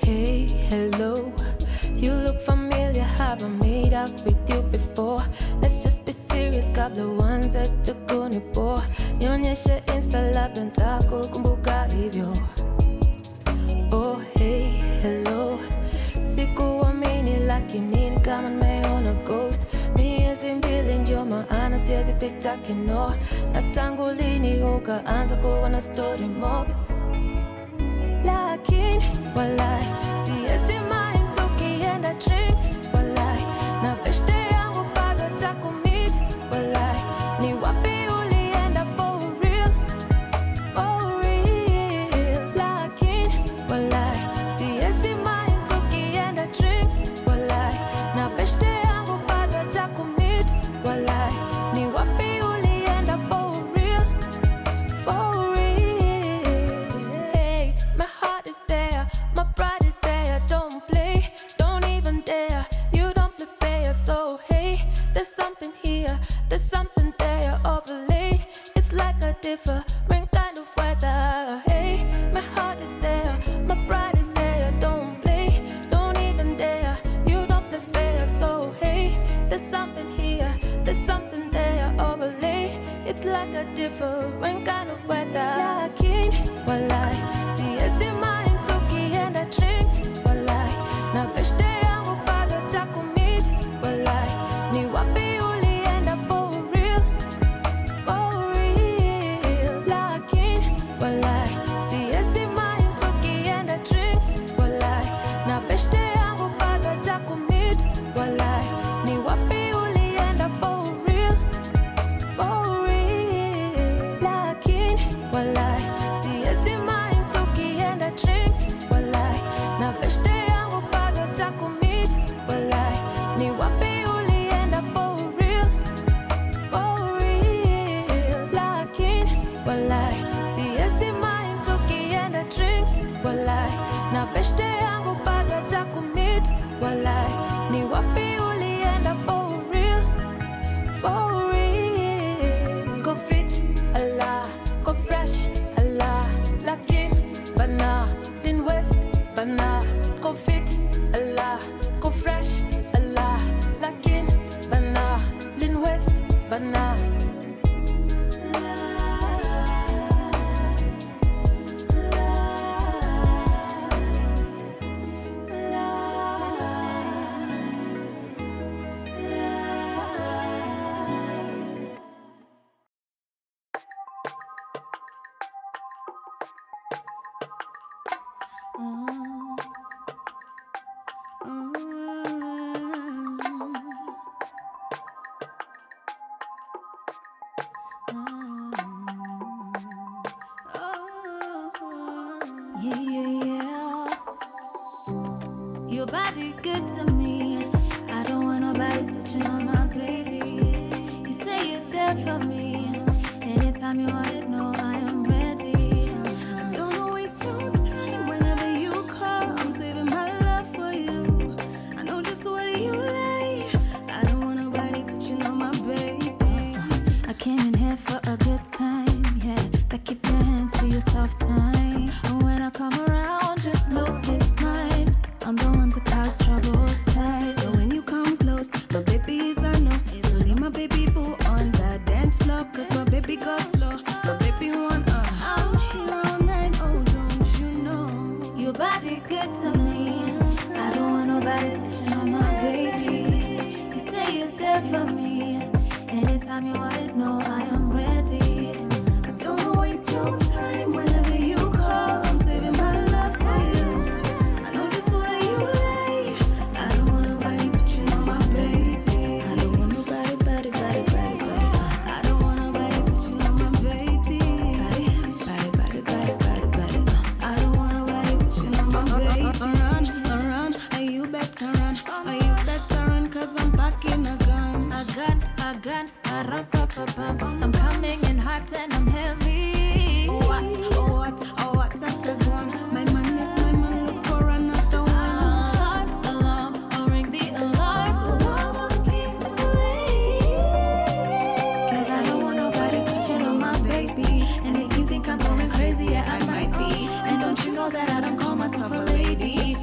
hey, hello. You look familiar, haven't made up with you before. Let's just be serious, kabla uanze tukunipo. Nionyeshe Insta labda nitakukumbuka hivyo. Oh hey, hello. Sikuamini lakini ni kama nimeona ghost. Miezi mbili ndio maana siwezi pita kino. Na tangu lini ukaanza kuwa na story mob? Lakini walai siwezi mind tukienda drinks. Walai na beshte yangu bado takumit. Walai ni wapi ulienda for real? For real. Lakini walai siwezi mind tukienda drinks. Walai na beshte yangu bado takumit. Walai ni wapi ulienda for real? For real. Hey, my heart is there, my pride is there. Don't play, don't even dare. You don't play fair, so hey, there's something here, there's something there. Overlay, it's like a different kind of weather. Hey, my heart is there, my pride is there. Don't play, don't even dare. You don't play fair, so hey, there's something here, there's something there. Overlay, it's like a different kind of weather. Lakini walai siwezi mind tukienda drinks. Walai na beshte yangu bado takumit. Walai ni wapi ulienda for real? For real. Lakini walai siwezi mind tukienda drinks. Walai na beshte yangu bado takumit. Walai ni wapi ulienda for real? For real. Lakini walai siwezi mind tukienda drinks. Walai na beshte yangu bado takumit. Walai ni wapi ulienda for real? For real. Lakini walai siwezi mind tukienda drinks. Walai na beshte yangu bado takumit. Walai ni wapi ulienda for real? For real. Go fit, Allah, go fresh, Allah. Lakin, bana, Lin West, bana. Go fit, Allah, go fresh, Allah. Lakin, bana, Lin West, bana. Yeah, yeah, yeah. Your body good to me. I don't want nobody touching on my baby. You say you're there for me. Anytime you want it, no, I am ready. Don't waste no time whenever you call. I'm saving my love for you. I know just what you like. I don't want nobody touching on my baby. I came in here for a good time, yeah. That keep your hands to your soft time. And when I come around, just know it's mine. I'm the one to cause trouble tight. So when you come close, my baby is a no. So leave my baby boo on the dance floor. Cause my baby goes slow. My baby want I'm here all night, oh don't you know. Your body good to me. I don't want nobody touching on my baby. You say you're there for me. Anytime you want it, no, I am ready. Don't waste no time whenever you call. I'm saving my love for you. I know just what you like. I don't want nobody touching on my baby. I don't want nobody, body. I don't want nobody touching on my baby. Body. I don't want nobody touching on my baby. Run, and you better run. Are you better run? Cause I'm packing a gun. A gun, I'm coming in hot and I'm heavy. What? That's a gun. My man, look for another one. Alarm, I'll ring the alarm. Cause I don't want nobody touching on my baby. And if you think I'm going crazy, yeah, I might be. And don't you know that I don't call myself a lady?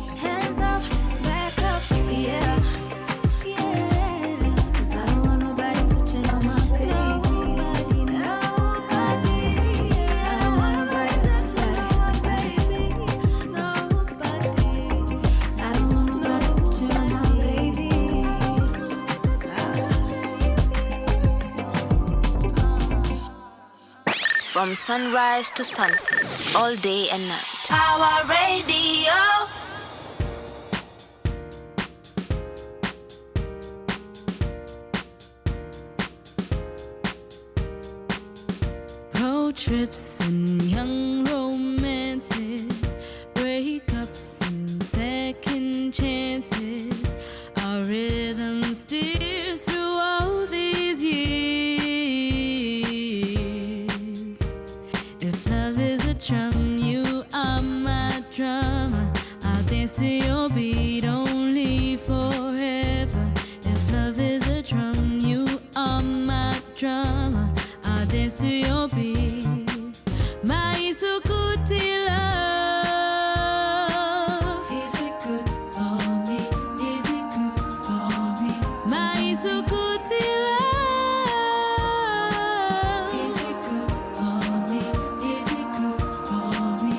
From sunrise to sunset, all day and night. Pawa Radio. Road trips and young romances, breakups and second chances. Our rhythm steers through all these years. If love is a drum, you are my drummer. I'll dance to your beat only forever. If love is a drum, you are my drummer. I'll dance to your beat. My Isukuti love. Is it good for me? Is it good for me? My Isukuti love. Is it good for me? Is it good for me?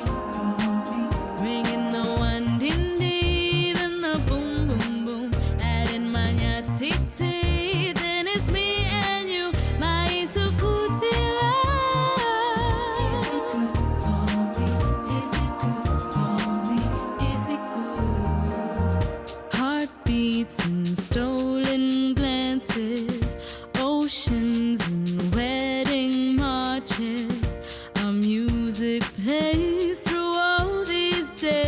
Ringing the one ding ding and the boom boom boom. Adding manya tick tick. Then it's me and you. My Isukuti love. Is it good for me? Is it good for me? Is it good? Heartbeats and stolen glances, oceans and wedding marches. Our music plays through all these days.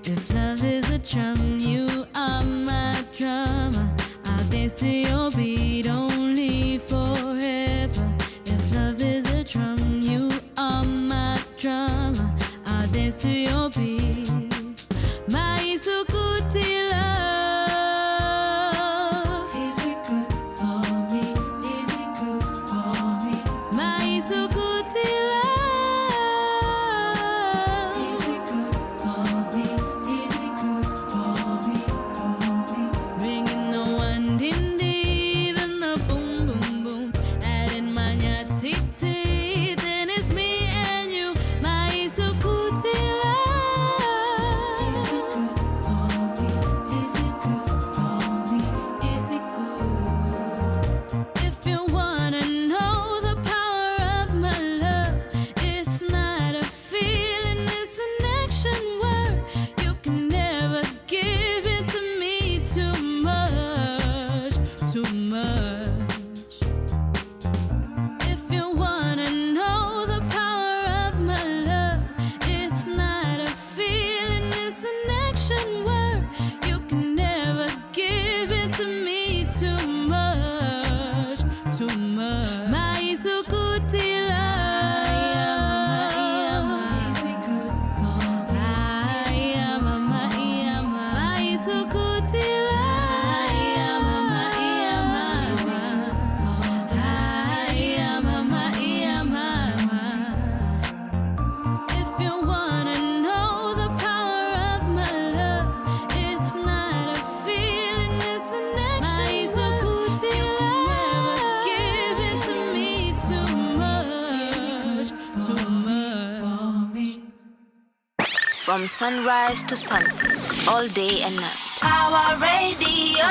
If love is a drum, you are my drummer. I'll dance to your beat only forever. If love is a drum, you are my drummer. I'll dance to your beat. My Isukuti love. Is it good for me? Is it good for me? My Isukuti love. Is it good for me? Is it good for me? Ringing the one ding ding and the boom boom boom. Adding manya tick tick. Then it's me and you. My Isukuti love. Is it good for me? Is it good for me? Is it good? If you wanna know the power of my love, it's not a feeling, it's an action word. You can never give it to me too much, too much. If you wanna know the power of my love, it's not a feeling, it's an action word. You can never give it to me too much, too much. My Isukuti love. Is it good for me? My Isukuti love. If you wanna know the power of my love, it's not a feeling, it's an action. My Isukuti love. Give it to me too much, too much. From sunrise to sunset, all day and night. Pawa Radio.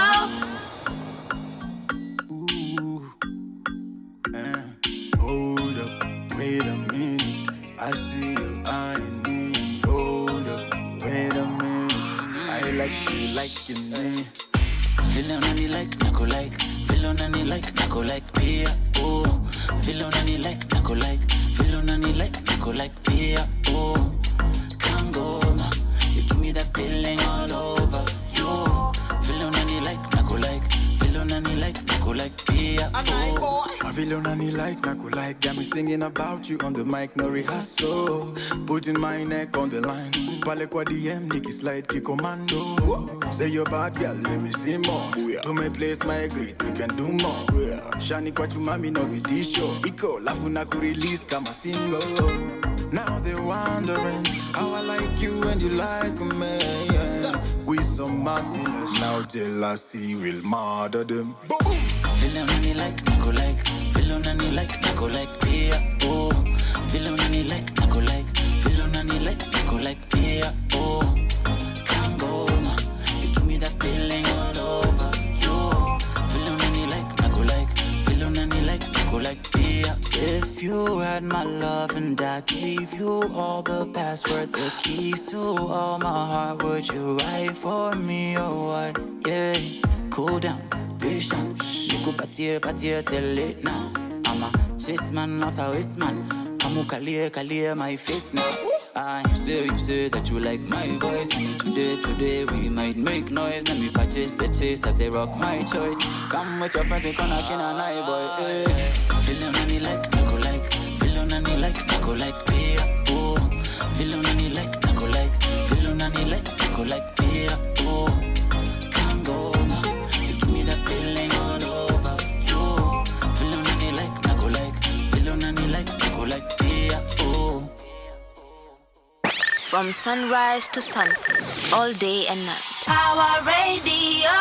Hold up, wait a minute. I see you eyeing me. Hold up, wait a minute. I like you liking me. Vilonani like nako like, vilonani like nako like pia. Oh, vilonani like nako like, vilonani like nako like pia. Oh, Kangoma, you give me that feeling all over. Yo, vilonani like nako like, vilonani like nako like pia. Oh. I feel only like Naku like. Got me singing about you on the mic, no rehearsal. Putting my neck on the line. Pale kwa DM, Nikki slide, ki commando. Say you're bad girl, let me see more. To me place my grade, we can do more. Shani kwa chumami no vitisho. Iko, lafu naku release kama single. Now they're wondering how I like you and you like me. Yeah. We some merciless. Now jealousy will murder them. Boom! Vilonani like nako like, vilonani like nako like pia. Oh, vilonani like nako like, vilonani like nako like pia. Oh, Kangoma, you give me that feeling all over. Yo, vilonani like nako like, vilonani like my love and I gave you all the passwords, the keys to all my heart. Would you write for me or what? Yeah, cool down, patience. You go party till late now. I'm a chase man, not a waste man. I'm clear my face now. You say that you like my voice. Today we might make noise. Let me purchase the chase as a rock my choice. Come with your friends and gonna kill an eye boy. Feeling any like, Nico like. Feeling any like, Nico like. Pia, oh. Feeling any like, Nico like. Feeling any like, Nico like. Pia, oh. Can't go, ma. You give me that feeling all over you. Feeling any like, Nico like. Feeling any like, Nico like. Pia, oh. From sunrise to sunset, all day and night. Pawa Radio.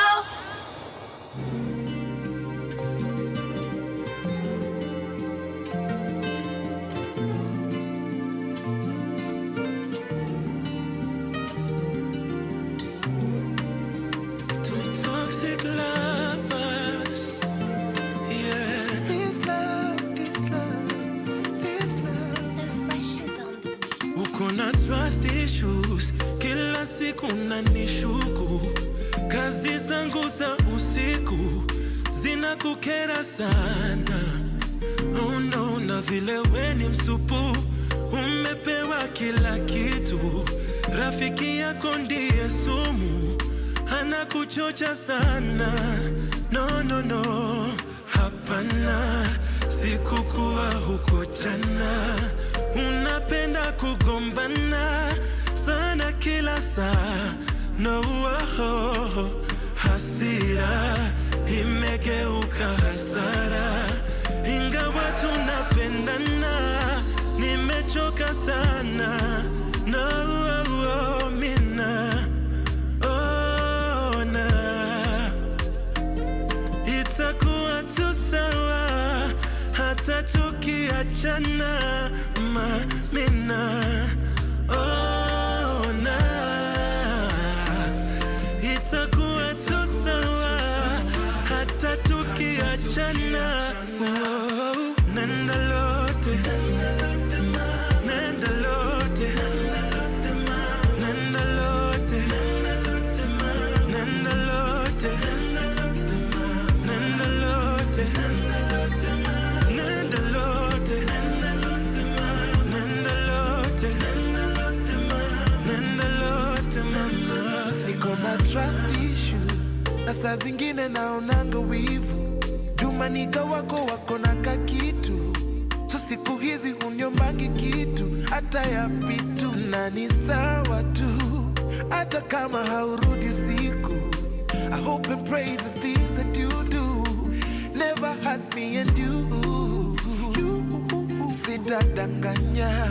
Two toxic lovers. Yeah. This love. Uko na trust issues, kila siku unanishuku. Kazi zangu za usiku zinakukera sana. Oh no, na vile we ni msupu, umepewa kila kitu. Rafiki yako ndiye sumu, anakuchocha sana. No, hapana, sikukuwa huko jana. Unapenda kugombana sana kila saa. No, hasira imegeuka hasara. Ingawa tunapendana, nimechoka sana. No, mina ona itakuwa tu sawa hata tukiachana, mina ona itakuwa tu sawa hata tukiachana. Nenda lote, nenda lote, nenda lote, nenda lote, nenda lote, nenda lote, nenda lote, mama. Niko na trust issue, na saa zingine naonanga wivu. Jumanika wako na kakitu, so siku hizi uniombangi kitu. Hata ya pitu na ni sawa tu, hata kama haurudi siku. I hope and pray the things that you do never hurt me and you. Sitadanganya,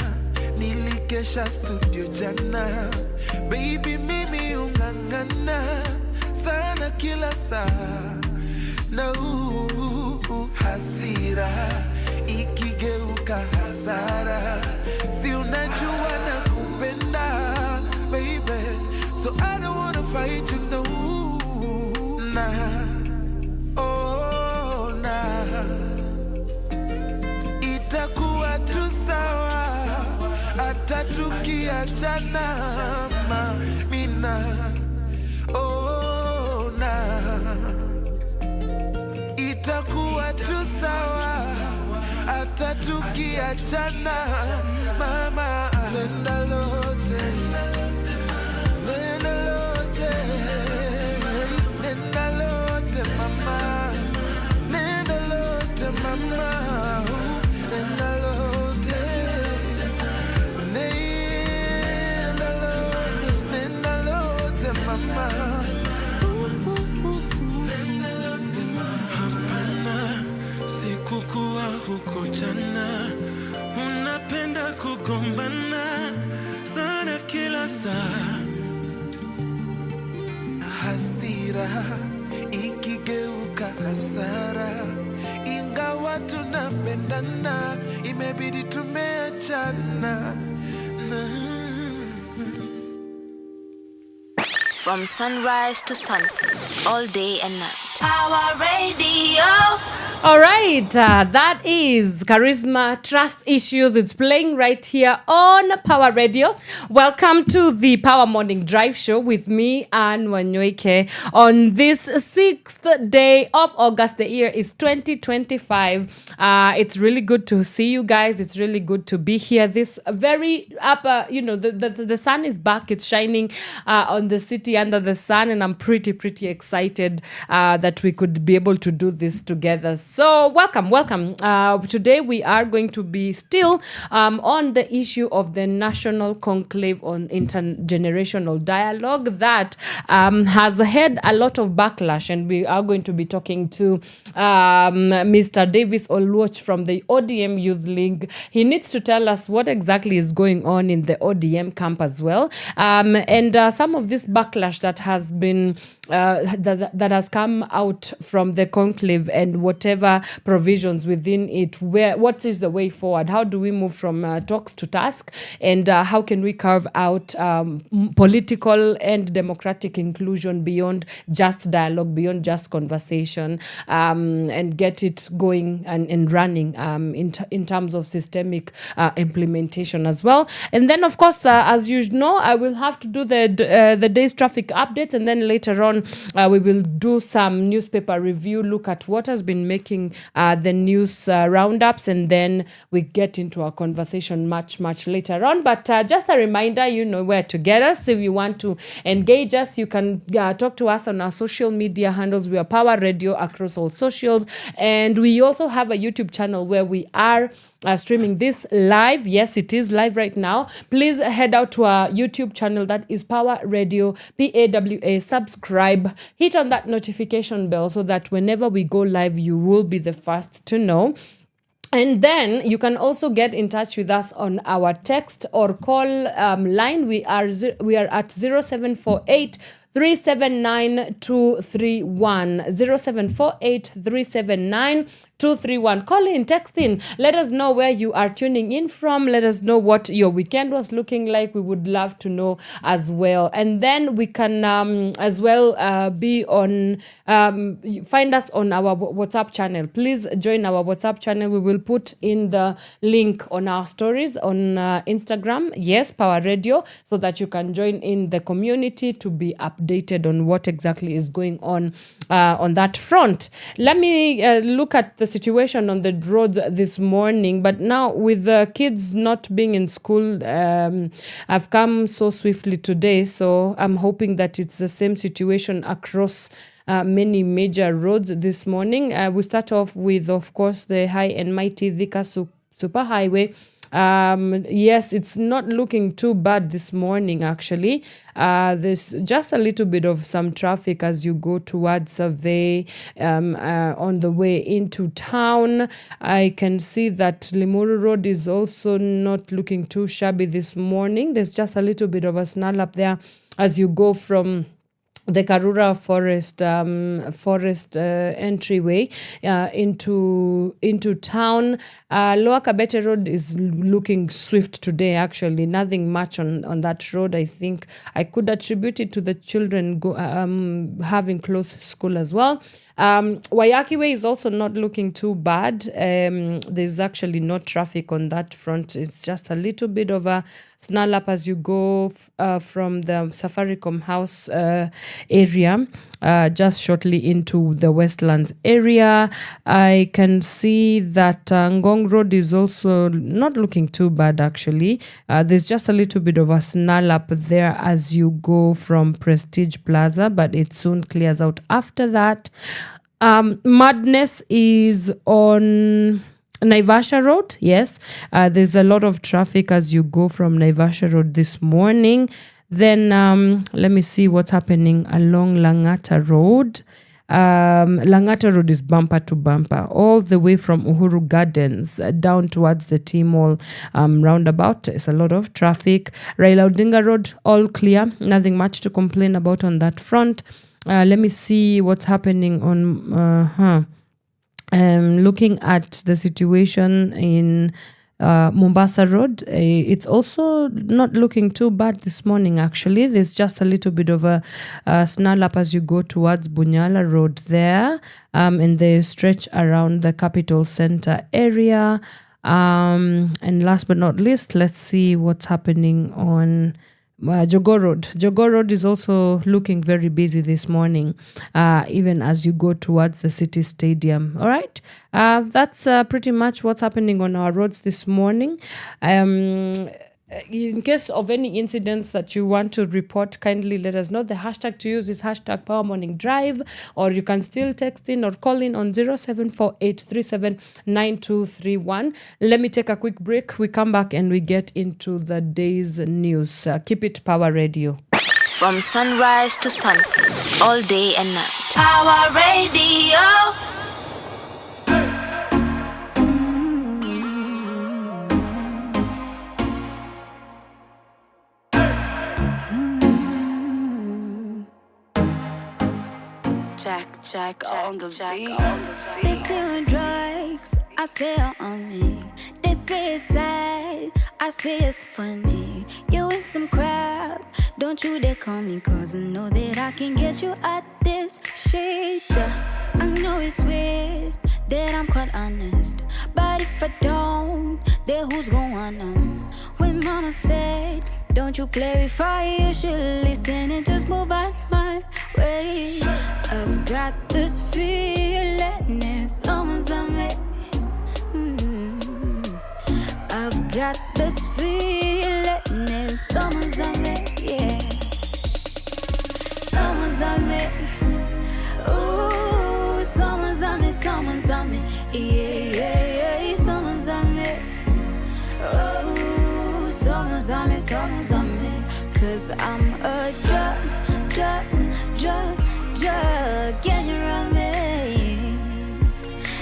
nilikesha studio jana. Baby mimi ungangana sana kila saa. Na hasira ikigeuka hasara. Si unajua na kupenda, baby, so I don't wanna fight you, no. Itakuwa tu sawa hata tukiachana, mina itakuwa tu sawa hata tukiachana, mama. Nenda lote, nenda lote, nenda lote, mama. Nenda lote, mama. Nenda lote, nenda lote, mama. Hapana, sikukuwa huko jana. Unapenda kugombana sana kila saa. Hasira ikigeuka hasara. Ingawa tunapendana, imebidi tumeachana. From sunrise to sunset, all day and night. Pawa Radio. All right, that is Charisma Trust Issues. It's playing right here on Power Radio. Welcome to the Power Morning Drive Show with me, and Wanyoike, on this 6th day of August. The year is 2025. It's really good to see you guys. It's really good to be here. This very upper, the sun is back. It's shining on the city under the sun, and I'm pretty excited that we could be able to do this together. So welcome. Today we are going to be still on the issue of the National Conclave on Intergenerational Dialogue that has had a lot of backlash, and we are going to be talking to Mr. Davis Oluoch from the ODM Youth League. He needs to tell us what exactly is going on in the ODM camp as well, and some of this backlash that has been that has come out from the conclave, and whatever provisions within it. What is the way forward? How do we move from talks to task, and how can we carve out political and democratic inclusion beyond just dialogue, beyond just conversation, and get it going and running in terms of systemic implementation as well. And then, of course, as you know, I will have to do the day's traffic updates, and then later on we will do some newspaper review, look at what has been making the news roundups, and then we get into our conversation much later on. But just a reminder, you know where to get us. If you want to engage us, you can talk to us on our social media handles. We are Power Radio across all socials, and we also have a YouTube channel where we are streaming this live. Yes, it is live right now. Please head out to our YouTube channel, that is Power Radio, PAWA. Subscribe, hit on that notification bell so that whenever we go live, you will be the first to know. And then you can also get in touch with us on our text or call line. We are at 0748 379 231 0748 379 231. Call in, text in, let us know where you are tuning in from, let us know what your weekend was looking like. We would love to know as well. And then we can as well be on find us on our WhatsApp channel. Please join our WhatsApp channel. We will put in the link on our stories on Instagram, yes, Power Radio, so that you can join in the community to be updated on what exactly is going on that front. Let me look at the situation on the roads this morning. But now, with the kids not being in school, I've come so swiftly today, so I'm hoping that it's the same situation across many major roads this morning. We start off with, of course, the high and mighty Thika Superhighway. Yes, it's not looking too bad this morning, actually. There's just a little bit of some traffic as you go towards Survey on the way into town. I can see that Limuru Road is also not looking too shabby this morning. There's just a little bit of a snarl up there as you go from the Karura Forest entryway into town. Lower Kabete Road is looking swift today, actually. Nothing much on that road. I think I could attribute it to the children having closed school as well. Wanyoike Way is also not looking too bad. There's actually no traffic on that front. It's just a little bit of a snarl up as you go from the Safaricom House area, just shortly into the Westlands area. I can see that Ngong Road is also not looking too bad, actually. There's just a little bit of a snarl up there as you go from Prestige Plaza, but it soon clears out after that. Madness is on Naivasha Road. Yes, there's a lot of traffic as you go from Naivasha Road this morning. Then let me see what's happening along Langata Road. Langata Road is bumper to bumper all the way from Uhuru Gardens down towards the T-Mall roundabout. It's a lot of traffic. Raila Odinga Road, all clear. Nothing much to complain about on that front. Let me see what's happening on looking at the situation in Mombasa Road. It's also not looking too bad this morning, actually. There's just a little bit of a snarl up as you go towards Bunyala Road there, and they stretch around the Capital Center area. And last but not least, let's see what's happening on Jogoo Road. Jogoo Road is also looking very busy this morning, even as you go towards the City Stadium. All right, that's pretty much what's happening on our roads this morning. In case of any incidents that you want to report, kindly let us know. The hashtag to use is hashtag Power Morning Drive, or you can still text in or call in on 0748379231. Let me take a quick break. We come back and we get into the day's news. Keep it Power Radio. From sunrise to sunset, all day and night. Power Radio. Jack on the beat. They say on drugs, I say on me. They say it's sad, I say it's funny. You in some crap, don't you dare call me, cause I know that I can get you out this shit. I know it's weird that I'm quite honest, but if I don't, then who's gonna know? When mama said, don't you play with fire, you should listen and just move out my way. I've got this feeling that someone's on me. I've got this feeling that someone's on me, yeah. Someone's on me. Ooh, someone's on me, someone's on me. Yeah, someone's on me. Oh, someone's on me, someone's on me. Cause I'm a drug, can you run me?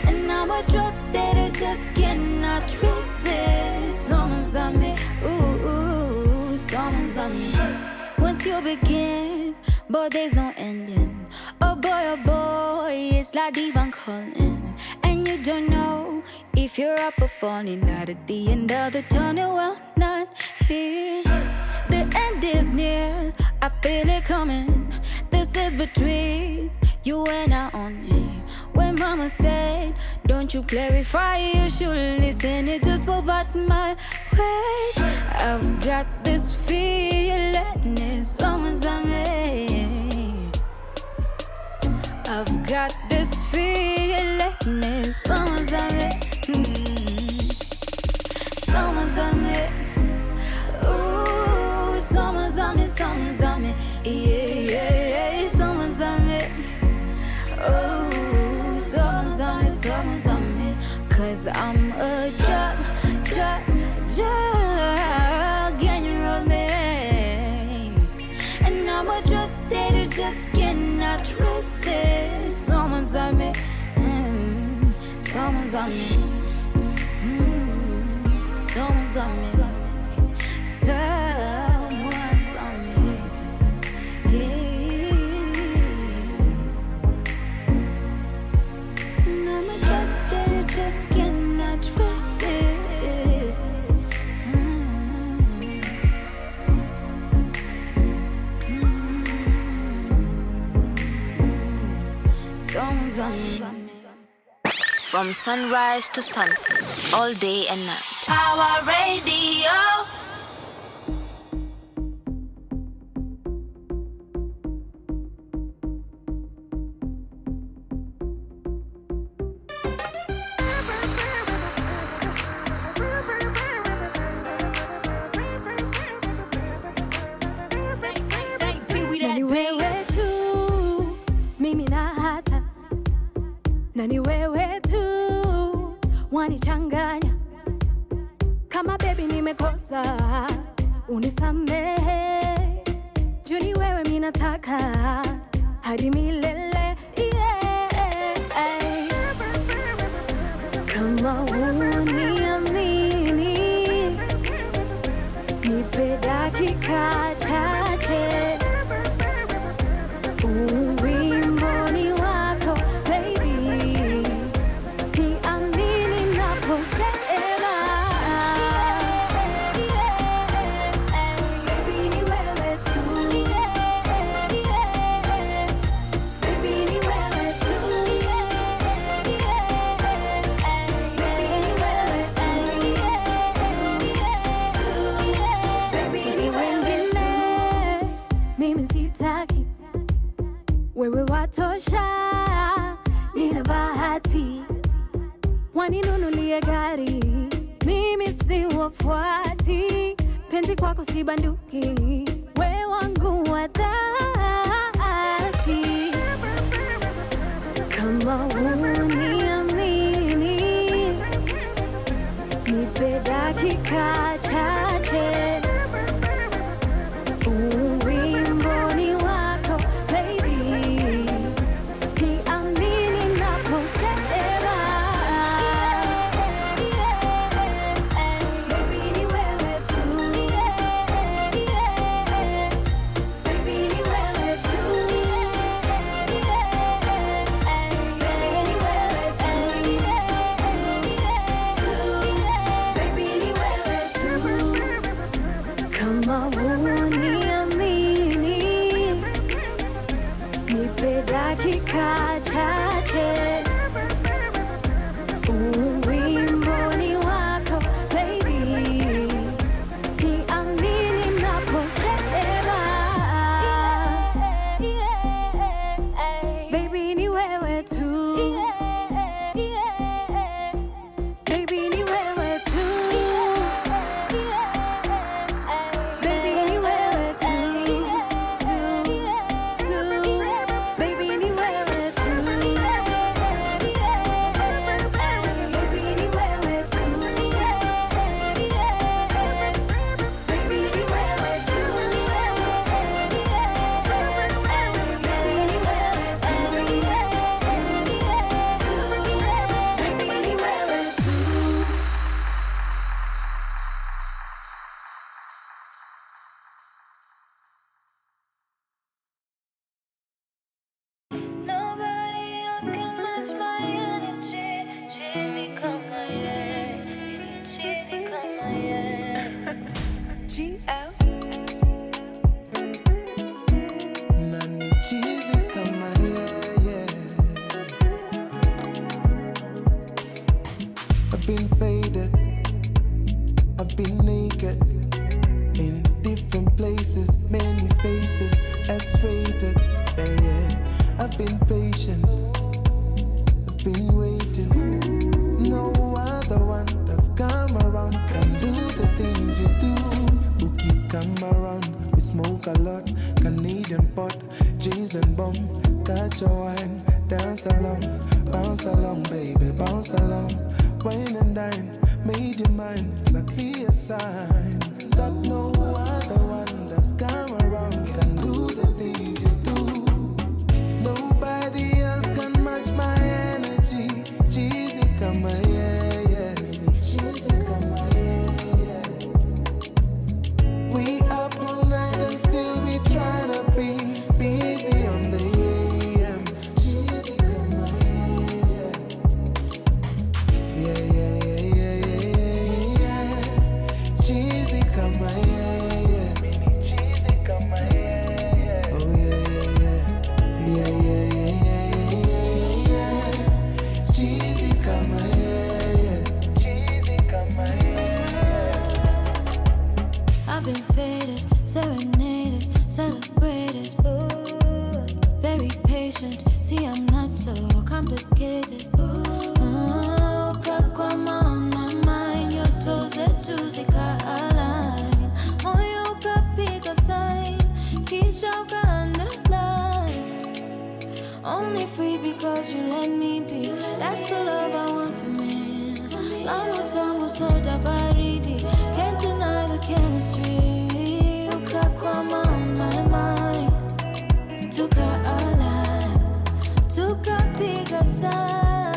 And I'm a drug that I just cannot resist. Someone's on me, ooh, someone's on me. Once you begin, but there's no ending. Oh boy, it's like divine calling. And you don't know if you're up or falling. Light at the end of the tunnel, well, not here. The end is near, I feel it coming. This is between you and I only. When mama said, don't you play with fire, you should listen, it just move out my way. I've got this feeling that someone's on me. I've got this feeling that someone's on me. Someone's on me. Ooh, someone's on me, someone's on me. Yeah, someone's on me. Oh, someone's on me, someone's on me. Cause I'm a drug, can you run me? And I'm a drug that you just cannot resist. Someone's on me, someone's on me. Someone's on me. Someone's on me. Yeah. And I'm a drug that you just cannot resist. Someone's on me. From sunrise to sunset, all day and night. Power Radio. Nani wewe tu, mimi na hata. Nani wewe tu, wanichanganya. Kama baby nimekosa, unisamehe. Juni wewe mimi nataka, hadi milele, yeah. Kama uniamini, nipe dakika chache. Uwimboni wako, baby. Niamini naposema. uninunulie gari, mimi si wafuati, penzi kwako si banduki, we wangu wa dhati. Kama uniamini, nipe dakika chache, uwimboni wako baby, niamini naposema baby ni wewe tu, baby ni wewe tu, baby ni wewe tu, baby ni wewe tu. Kama uniamini, nipe dakika chache, uwimboni wako baby, niamini naposema baby ni wewe tu, baby ni wewe tu, baby ni wewe tu, baby ni wewe tu, baby ni wewe tu, baby ni wewe tu, Nobody else can match my energy. Cheesy come my cheesy come my GL. Nani cheesy kama yeah. I've been faded, I've been naked, in different places, many faces, X-rated, yeah. I've been patient, I've been waiting. No other one that's come around can do the things you do. Bookie come around, we smoke a lot, Canadian pot, jeans and bum. Catch a wine, dance along, bounce along, baby, bounce along. Wine and dine, made your mind, it's a clear sign that no other one that's come around can do the things you do. Nobody else can match my energy. Cheesy come yeah. Cheesy come yeah. We up all night and still we tryna be busy on the AM. Cheesy come yeah. Cheesy come yeah. Oh yeah. Cheesy come yeah. I've been faded, serenaded, celebrated. Ooh, very patient. See, I'm not so complicated. Ooh, kakwama on my mind. Your toes are juicy, align. Moyo kapiga sign, kisha uka underline. Only free because you let me be. That's the love I want for me. Long time was so baridi. Can't deny the chemistry. Ukakwama on my mind. Tuka alive, tuka piga sign.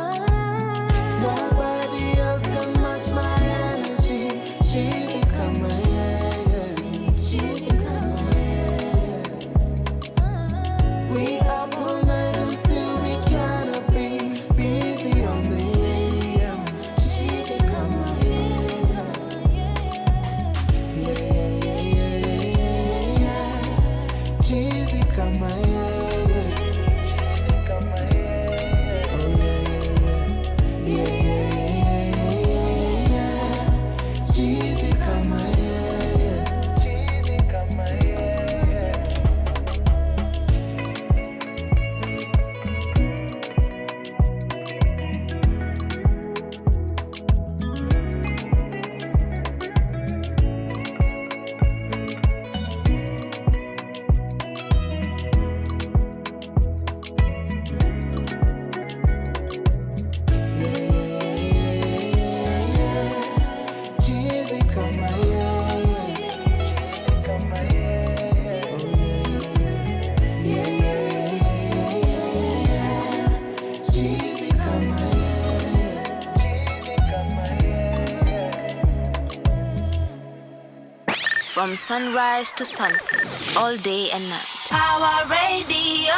From sunrise to sunset, all day and night. Power Radio.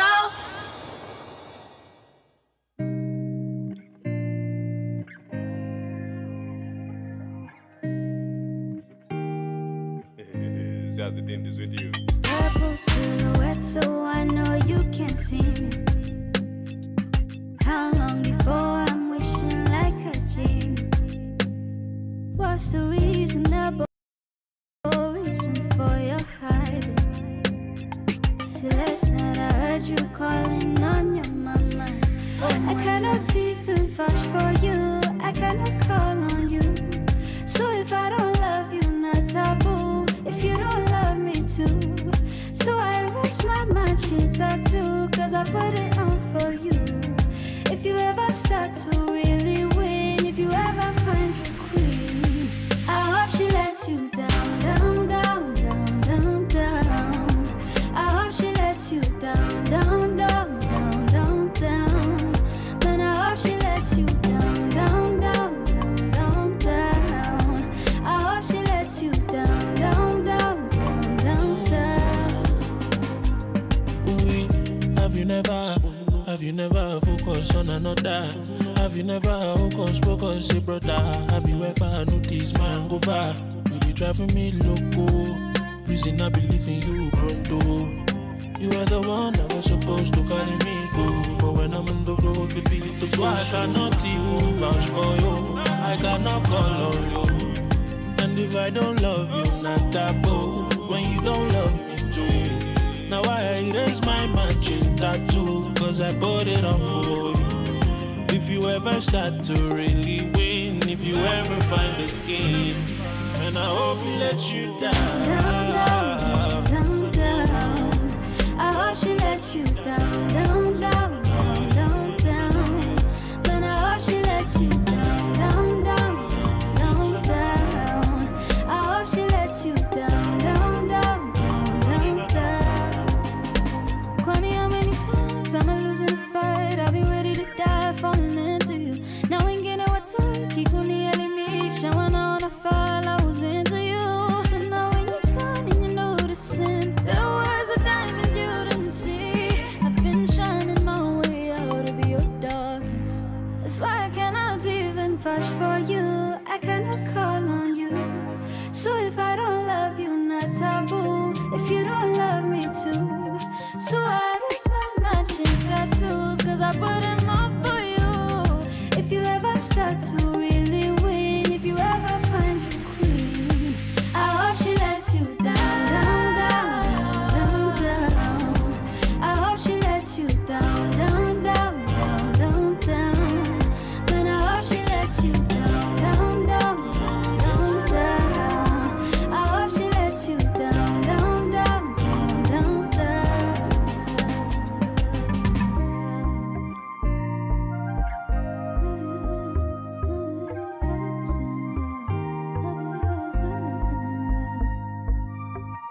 Saturday is with you. Purple silhouette, so I know you can see me. How long before I'm wishing like a genie? What's the reasonable reason for your hiding? Till last night I heard you calling on your mama. I cannot even vouch for you, I cannot call on you. So if I don't love you, not taboo. If you don't love me too, so I erase my matching tattoo, cause I put it on for you. If you ever start to really win, if you ever find your queen, I hope she lets you down, down, down, down, down, down. I hope she lets you down, down, down, down, down, down. Man, I hope she lets you down, down, down, down, down, down. I hope she lets you down, down, down, down, down, down. Have you never focused on another? Have you never focused, say brother? Have you ever noticed my hangover? You be driving me loco. Reason I believe in you, pronto. You are the one that was supposed to carry me go, but when I'm on the road, baby, it's so I cannot even vouch for you. I cannot call on you. And if I don't love you, not taboo. When you don't love me too. Now I erase my matching tattoo, cause I put it on for you. If you ever start to really win, if you ever find a king, and I hope he lets you down, down, down, down, down. I hope she lets you down, down, down, down, down, down. Man, I hope she lets you down, down, down, down, down. I hope she lets you down, down, down, down, down, down. Kwani, how many times I'm losing the fight? I've been ready to die, falling into you. Now ain't getting what took. Kikuni elimisha, when I wanna fall, I was into you. So now when you're gone and you're noticing, there was a diamond you didn't see. I've been shining my way out of your darkness. That's why I cannot even vouch for you, I cannot call on you. So if I don't love you, not taboo. If you don't love me too, so I erase my matching tattoos, cause I put them on for you. If you ever start to really win, if you ever find your queen, I hope she lets you down, down, down, down, down. I hope she lets you down, down, down, down, down, down. Man, I hope she lets you down, down, down, down, down, down. I hope she lets you down, down, down, down, down, down.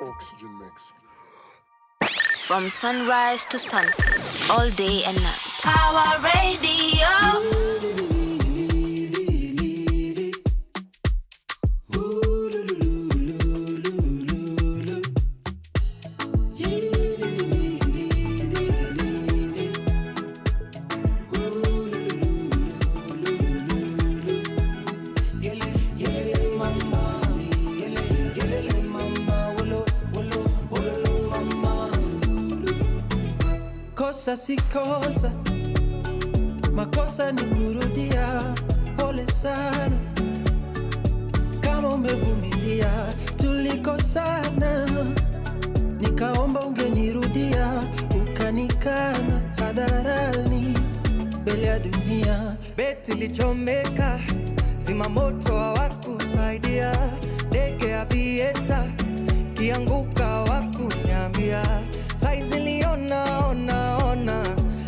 Oxygen mix. From sunrise to sunset, all day and night. Power Radio. Kosa si kosa, makosa ni kurudia. Pole sana kama umevumilia, tulikosana, nikaomba ungenirudia, ukanikana hadharani mbele ya dunia. Beti lichomeka, zima moto hawakusaidia, ndege ya vieta kianguka wakunyambia, saizi liona ona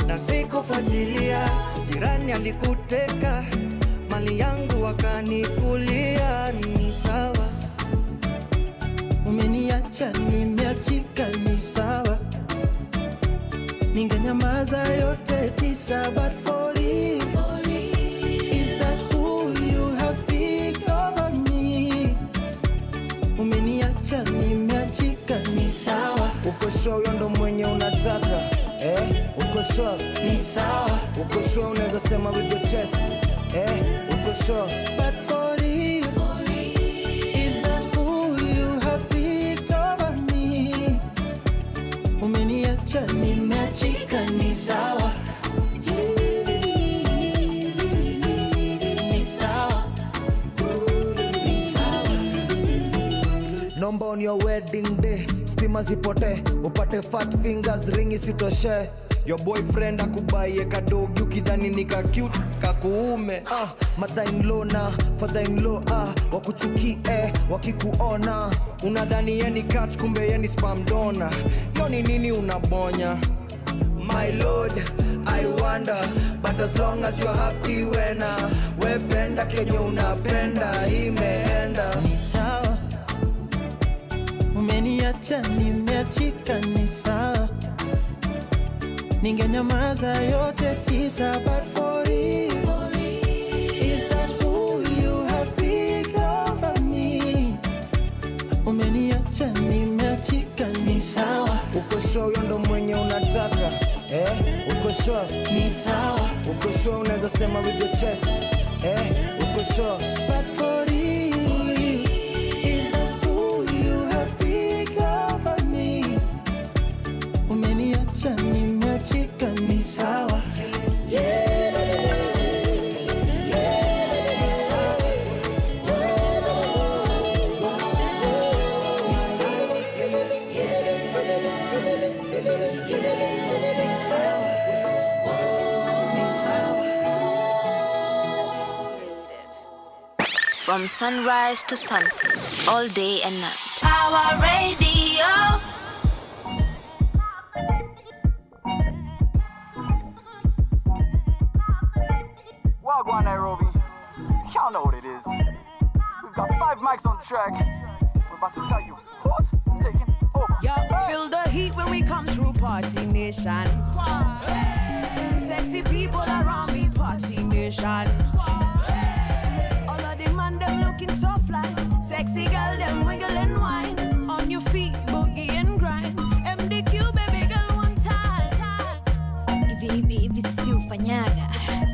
na sikufuatilia, jirani alikuteka mali yangu wakanikulia. Ni sawa, umeniacha nimeachika, ni sawa, ningenyamaza yote tisa, but for you, is that who you have picked over me? umeniacha nimeachika ni sawa. Uko sure huyo ndo mwenye unataka? Uko sure? Ni sawa. Uko sure unaweza sema with your chest? Uko sure? But for real, is that who you have picked over me? Umeniacha nimeachika ni sawa. Ni sawa. Ni sawa. Nomba on your wedding day, stima zipote, upate fat fingers, ring isitoshe. Your boyfriend akubaie kadogi ukidhani nika cute kakuume. Mother-in-law na father-in-law wakuchukie wakikuona, unadhani yeye ni catch kumbe yeye ni spam donor. Yo ni nini unabonya? My lord, I wonder, but as long as you're happy wena wependa kenye unapenda imeenda. Ni sawa. Umeniacha nimeachika ni sawa. Ningenyamaza yote tisa, but for real, is that who you have picked over me? Umeniacha nimeachika ni sawa. Uko sure huyo ndo mwenye unataka? Uko sure? Ni sawa. Uko sure unaweza sema with your chest? Uko sure? But for real, is that who you have picked over me? Umeniacha nimeachika ni sawa. From sunrise to sunset, all day and night. Power Radio. Wagwan Nairobi, y'all know what it is. We've got 5 mics on track. We're about to tell you who's taking over. Yo, feel the heat when we come through Party Nation. Sexy people around me, Party Nation. All of them and them looking so fly. Sexy girl, them wiggle and wine. On your feet, boogie and grind. MDQ, baby girl, one time. Hivi si ufanyaga,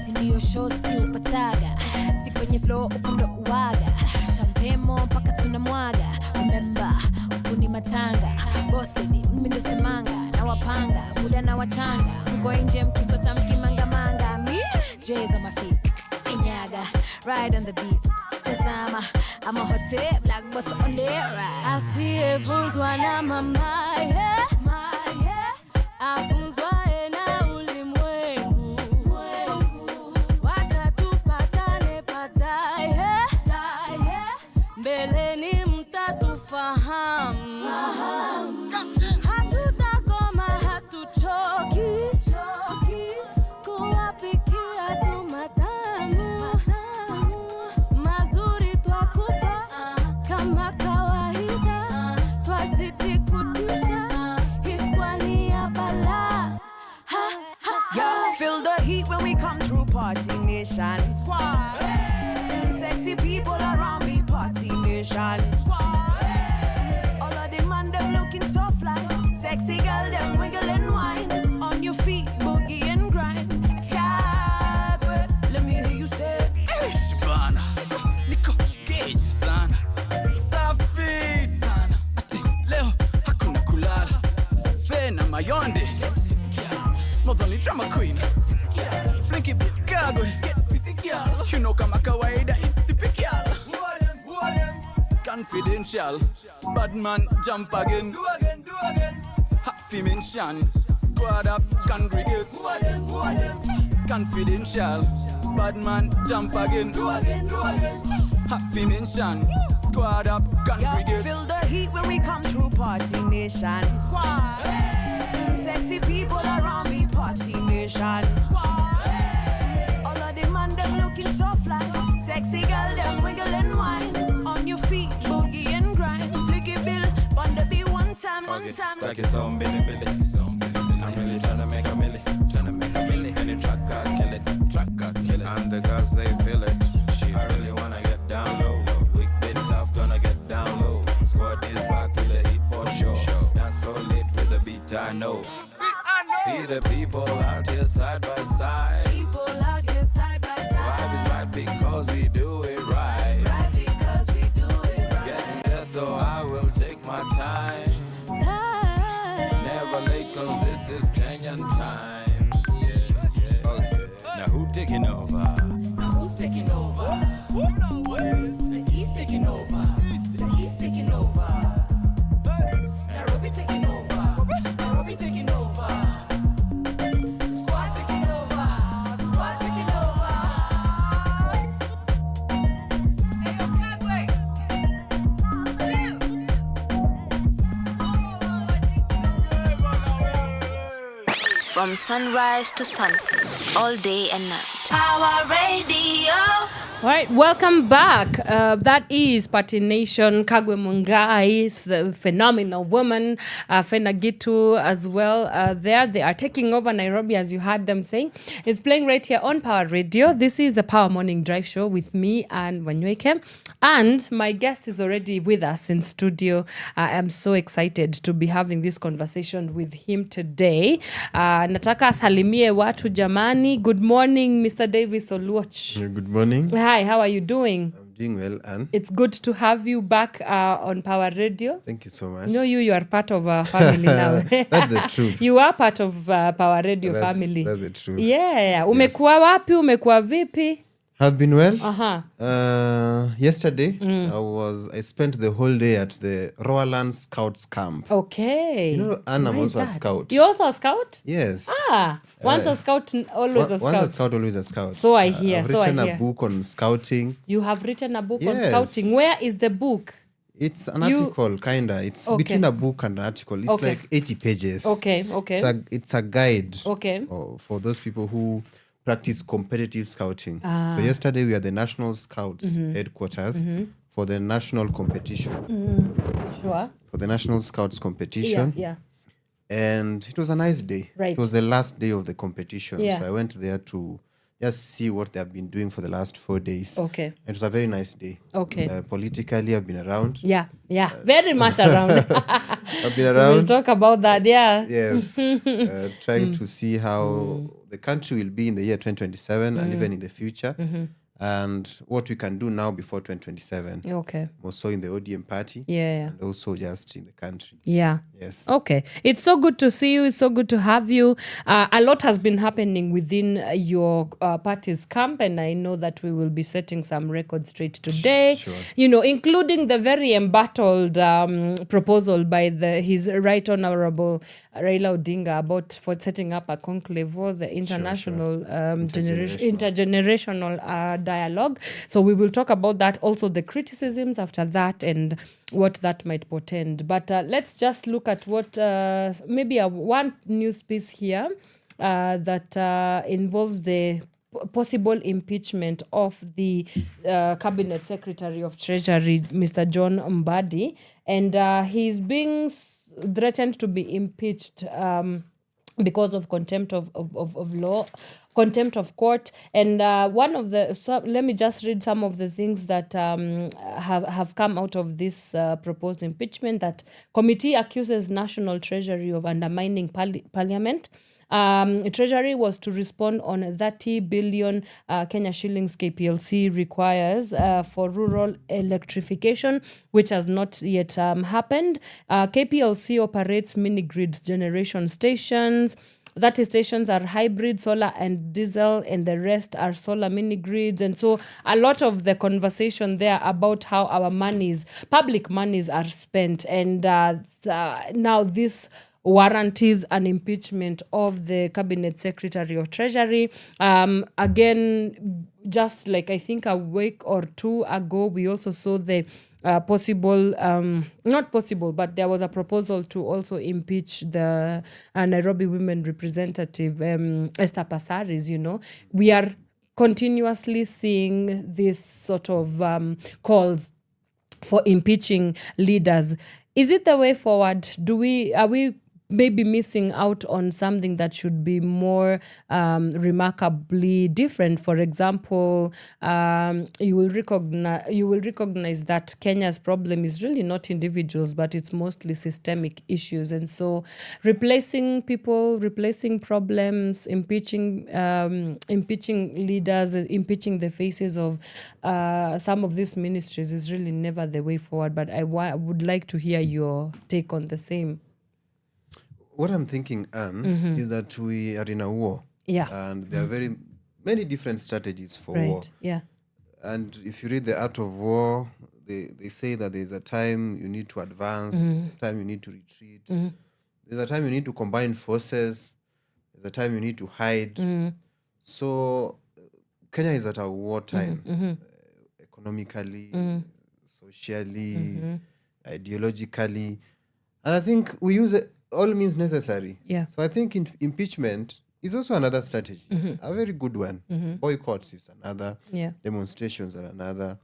si ndio show si upataga, si kwenye flow upendo uwaga, shampemo mpaka tunamwaga. Remember, huku ni matanga, boss lady, mimi ndo semanga, na wapanga, muda na wachanga, mko nje mkisota mkimangamanga, me, J's on my feet, kenyaga, ride on the beat, tazama, I'm a hot tip, black butter on the ride. I see everyone's one on my mind, afunzwa na ulimwengu, wacha tupatane pataye, mbeleni mtatufahamu, hatutakoma hatuchoki, kuwapikia tu matamu, mazuri twakupa kama kawaida, twazidi kutisha. Yo, feel the heat when we come through Party Nation. Squad. Sexy people around me, Party Nation. Squad. All of them and them looking so fly. Sexy girl, them wiggle and wine. On your feet, boogie and grind. Cabra, let me hear you say. Shibana, Nico Gage sana, safi sana. Ati leo hakuna kulala, Fena Mayonde. Modhani drama queen, Blinky bit gago, get physical. You know kama kawaida it's typical. Confidential, bad man jump again. Do again. Happy mention, squad up, congregate. Confidential, bad man jump again. Do again. Happy mention, squad up, congregate. Yo, feel the heat when we come through Party Nation. Squad. Sexy people around me, Party Nation. Squad. All of them and them looking so fly. Sexy girl, them wiggle and wine. On your feet, boogie and grind. Blicky bill, on the beat one time. Stack his own Billy. I'm really tryna make a milli. Any track I kill it. And the girls they feel it. I really wanna get down low. Weak bit tough, gonna get down low. Everybody's back with a hit for sure. Dance floor lit with the beat I know. See the people out here side by side. People out here side by side. Vibe is right because we do it right. Right because we do it right. Getting there, so I will take my time. Never late cause this is Kenyan time. Yeah. Okay. Now who taking over? Now who's taking over? The East taking over. The East taking over. Nairobi taking over. Nairobi taking over. Squad taking over. Squad taking over. From sunrise to sunset, all day and night. Power Radio. All right, welcome back. That is Party Nation, Kagwe Mungai, the phenomenal woman, Fena Gitu as well. They are taking over Nairobi, as you heard them saying. It's playing right here on Power Radio. This is the Power Morning Drive Show with me and Wanyoike. And my guest is already with us in studio. I am so excited to be having this conversation with him today. Nataka salimie watu jamani. Good morning, Mr. Davis Oluoch. Good morning. Hi, how are you doing? I'm doing well, Anne. It's good to have you back on Power Radio. Thank you so much. You are part of our family now. That's the truth. You are part of Power Radio family. That's the truth. Yeah. Umekuwa wapi? Umekuwa vipi? Have been well. Yesterday, I spent the whole day at the Roaland Scouts camp. Okay. You know, Anne, I'm also a scout. You're also a scout? Yes. Once a scout, always a scout. Once a scout, always a scout. So I hear. I've written a book on scouting. You have written a book on scouting. Where is the book? It's an article, kinda. It's between a book and an article. It's like 80 pages. Okay. It's a guide. Okay. For those people who practice competitive scouting. So yesterday we were at the National Scouts headquarters for the national competition. Sure. For the National Scouts competition. Yeah. And it was a nice day. Right. It was the last day of the competition. Yeah. So I went there to just see what they have been doing for the last 4 days. Okay. It was a very nice day. Okay. Politically, I've been around. Yeah. Very much around. I've been around. We'll talk about that, yeah. Yes. Trying to see how the country will be in the year 2027 and even in the future. And what we can do now before 2027. Okay. More so in the ODM party. Yeah. And also just in the country. Yeah. Yes. Okay. It's so good to see you. It's so good to have you. A lot has been happening within your party's camp, and I know that we will be setting some records straight today. Sure. Including the very embattled proposal by His Right Honorable Raila Odinga for setting up a conclave for the international intergenerational dialogue. So we will talk about that, also the criticisms after that and what that might portend. But let's just look at what maybe one news piece here that involves the possible impeachment of the Cabinet Secretary of Treasury, Mr. John Mbadi, and he's being threatened to be impeached because of contempt of law, contempt of court. And let me just read some of the things that have come out of this proposed impeachment. That committee accuses National Treasury of undermining Parliament. Treasury was to respond on 30 billion Kenya shillings KPLC requires for rural electrification, which has not yet happened. KPLC operates mini-grid generation stations. 30 stations are hybrid, solar and diesel, and the rest are solar mini-grids. And so a lot of the conversation there about how our public monies are spent. And now this warranties an impeachment of the Cabinet Secretary of Treasury. Again, just like I think a week or two ago, we also saw the not possible, but there was a proposal to also impeach the Nairobi women representative, Esther Passaris. We are continuously seeing this sort of calls for impeaching leaders. Is it the way forward? Are we maybe missing out on something that should be more remarkably different. For example, you will recognize that Kenya's problem is really not individuals, but it's mostly systemic issues. And so replacing people, replacing problems, impeaching leaders, impeaching the faces of some of these ministries is really never the way forward. But I would like to hear your take on the same. What I'm thinking, Anne, is that we are in a war. Yeah. And there are very many different strategies for war. Yeah. And if you read The Art of War, they say that there's a time you need to advance, time you need to retreat. There's a time you need to combine forces. There's a time you need to hide. So Kenya is at a wartime, economically, socially, ideologically. And I think we use all means necessary. Yeah. So I think impeachment is also another strategy, a very good one. Boycotts is another. Yeah. Demonstrations are another.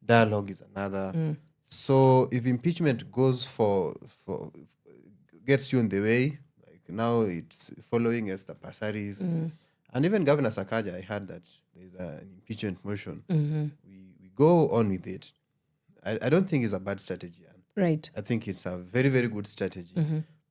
Dialogue is another. So if impeachment goes gets you in the way, like now it's following Esther Passaris, and even Governor Sakaja, I heard that there's an impeachment motion. We go on with it. I don't think it's a bad strategy. Right. I think it's a very, very good strategy.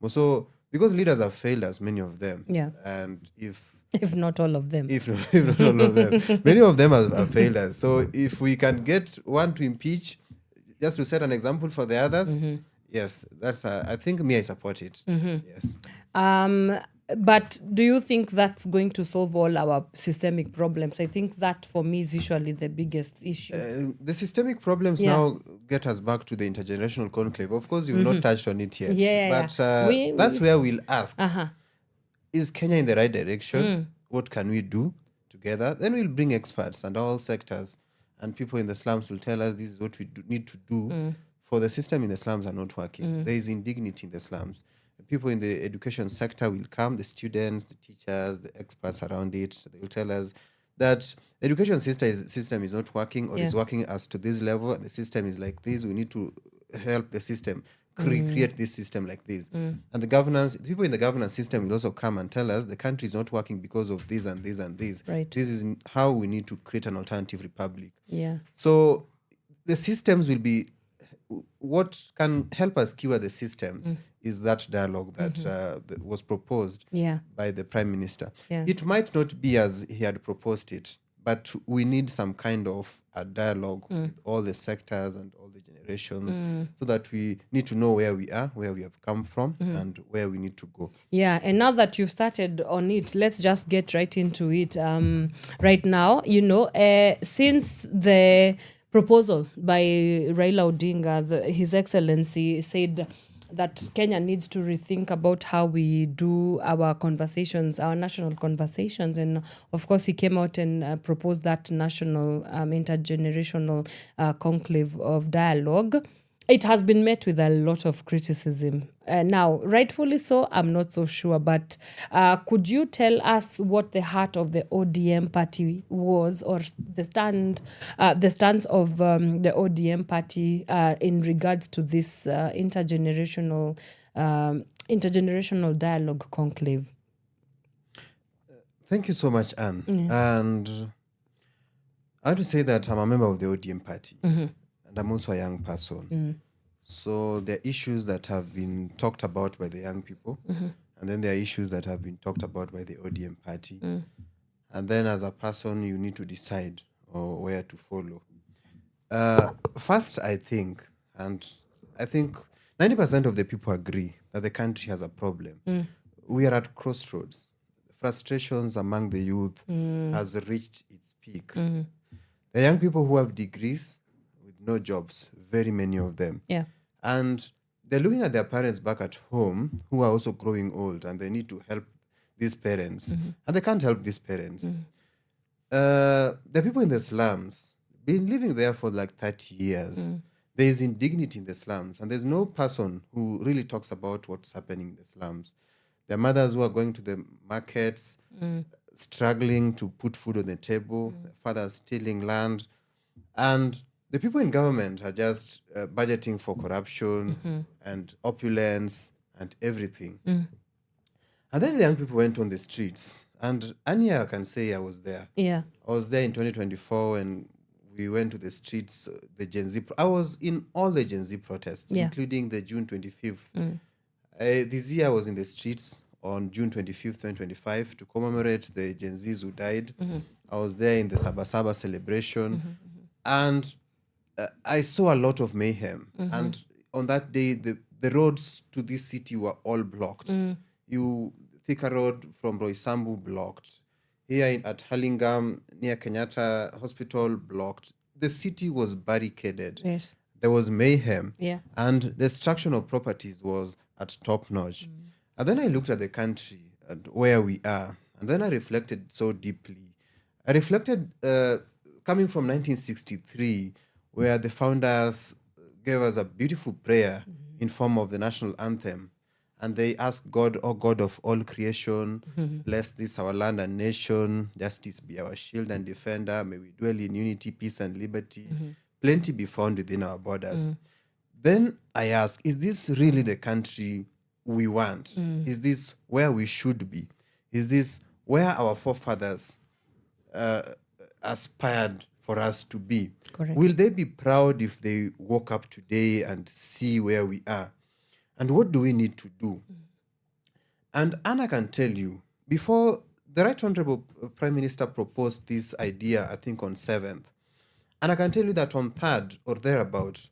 So, because leaders have failed us, many of them. Yeah. And if not all of them. If not all of them. Many of them have failed us. So if we can get one to impeach, just to set an example for the others, yes, that's I think I support it. Yes. But do you think that's going to solve all our systemic problems? I think that for me is usually the biggest issue. The systemic problems now get us back to the intergenerational conclave. Of course, you've not touched on it yet. But that's where we'll ask, is Kenya in the right direction? What can we do together? Then we'll bring experts and all sectors, and people in the slums will tell us this is what we need to do, for the system in the slums are not working. There is indignity in the slums. People in the education sector will come, the students, the teachers, the experts around it. They will tell us that the education system is not working, or is working as to this level, and the system is like this. We need to help the system create this system like this. And the people in the governance system will also come and tell us the country is not working because of this and this and this. Right. This is how we need to create an alternative republic. Yeah. So the systems will be, what can help us cure the systems is that dialogue that was proposed by the Prime Minister. Yeah. It might not be as he had proposed it, but we need some kind of a dialogue with all the sectors and all the generations, so that we need to know where we are, where we have come from, and where we need to go. Yeah, and now that you've started on it, let's just get right into it. Right now, since the proposal by Raila Odinga, His Excellency said that Kenya needs to rethink about how we do our conversations, our national conversations. And of course, he came out and proposed that national intergenerational conclave of dialogue. It has been met with a lot of criticism. Now, rightfully so, I'm not so sure. But could you tell us what the heart of the ODM party was, or the stance of the ODM party in regards to this intergenerational dialogue conclave? Thank you so much, Anne. And I have to say that I'm a member of the ODM party. And I'm also a young person. So there are issues that have been talked about by the young people. And then there are issues that have been talked about by the ODM party. And then as a person, you need to decide where to follow. First, I think 90% of the people agree that the country has a problem. We are at crossroads. Frustrations among the youth has reached its peak. The young people who have degrees, no jobs, very many of them. Yeah. And they're looking at their parents back at home who are also growing old, and they need to help these parents. And they can't help these parents. The people in the slums, been living there for like 30 years. There is indignity in the slums, and there's no person who really talks about what's happening in the slums. There are mothers who are going to the markets, struggling to put food on the table, fathers stealing land. And the people in government are just budgeting for corruption and opulence and everything. And then the young people went on the streets. And Anya can say I was there. Yeah. I was there in 2024 when we went to the streets, the Gen Z. I was in all the Gen Z protests, including the June 25th. This year I was in the streets on June 25th, 2025 to commemorate the Gen Zs who died. I was there in the Sabasaba celebration. And I saw a lot of mayhem. And on that day, the roads to this city were all blocked. Thika Road from Roysambu blocked. Here at Hurlingham, near Kenyatta Hospital, blocked. The city was barricaded. Yes. There was mayhem. Yeah. And destruction of properties was at top notch. And then I looked at the country and where we are. And then I reflected so deeply. I reflected coming from 1963, where the founders gave us a beautiful prayer in form of the national anthem. And they asked God, "O God of all creation, bless this our land and nation. Justice be our shield and defender. May we dwell in unity, peace, and liberty. Plenty be found within our borders." Then I asked, is this really the country we want? Is this where we should be? Is this where our forefathers aspired for us to be? Correct. Will they be proud if they woke up today and see where we are? And what do we need to do? And Anna can tell you, before the Right Honorable Prime Minister proposed this idea, I think on 7th, and I can tell you that on 3rd or thereabout,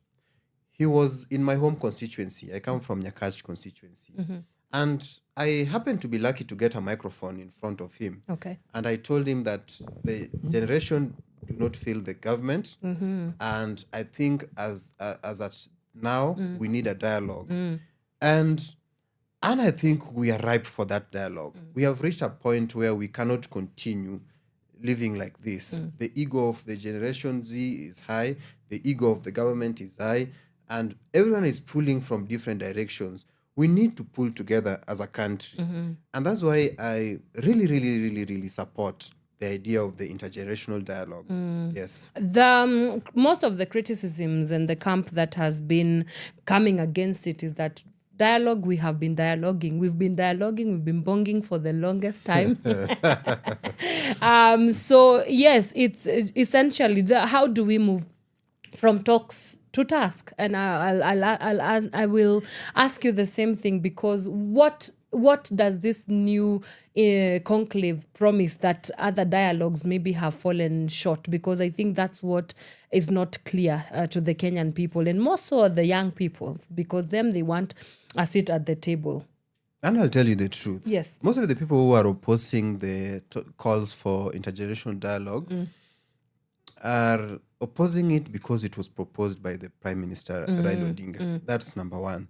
he was in my home constituency. I come from Nyakach constituency. And I happened to be lucky to get a microphone in front of him. Okay. And I told him that the generation do not feel the government. And I think as at now, we need a dialogue. And I think we are ripe for that dialogue. We have reached a point where we cannot continue living like this. The ego of the Generation Z is high. The ego of the government is high. And everyone is pulling from different directions. We need to pull together as a country. And that's why I really support the idea of the intergenerational dialogue. Yes. The most of the criticisms and the camp that has been coming against it is that dialogue, we have been dialoguing. We've been bonging for the longest time. So yes, it's essentially how do we move from talks to task? And I will ask you the same thing, because what does this new conclave promise that other dialogues maybe have fallen short? Because I think that's what is not clear to the Kenyan people, and more so the young people, because they want a seat at the table. And I'll tell you the truth. Yes. Most of the people who are opposing the calls for intergenerational dialogue are opposing it because it was proposed by the Prime Minister, Raila Odinga. That's number one.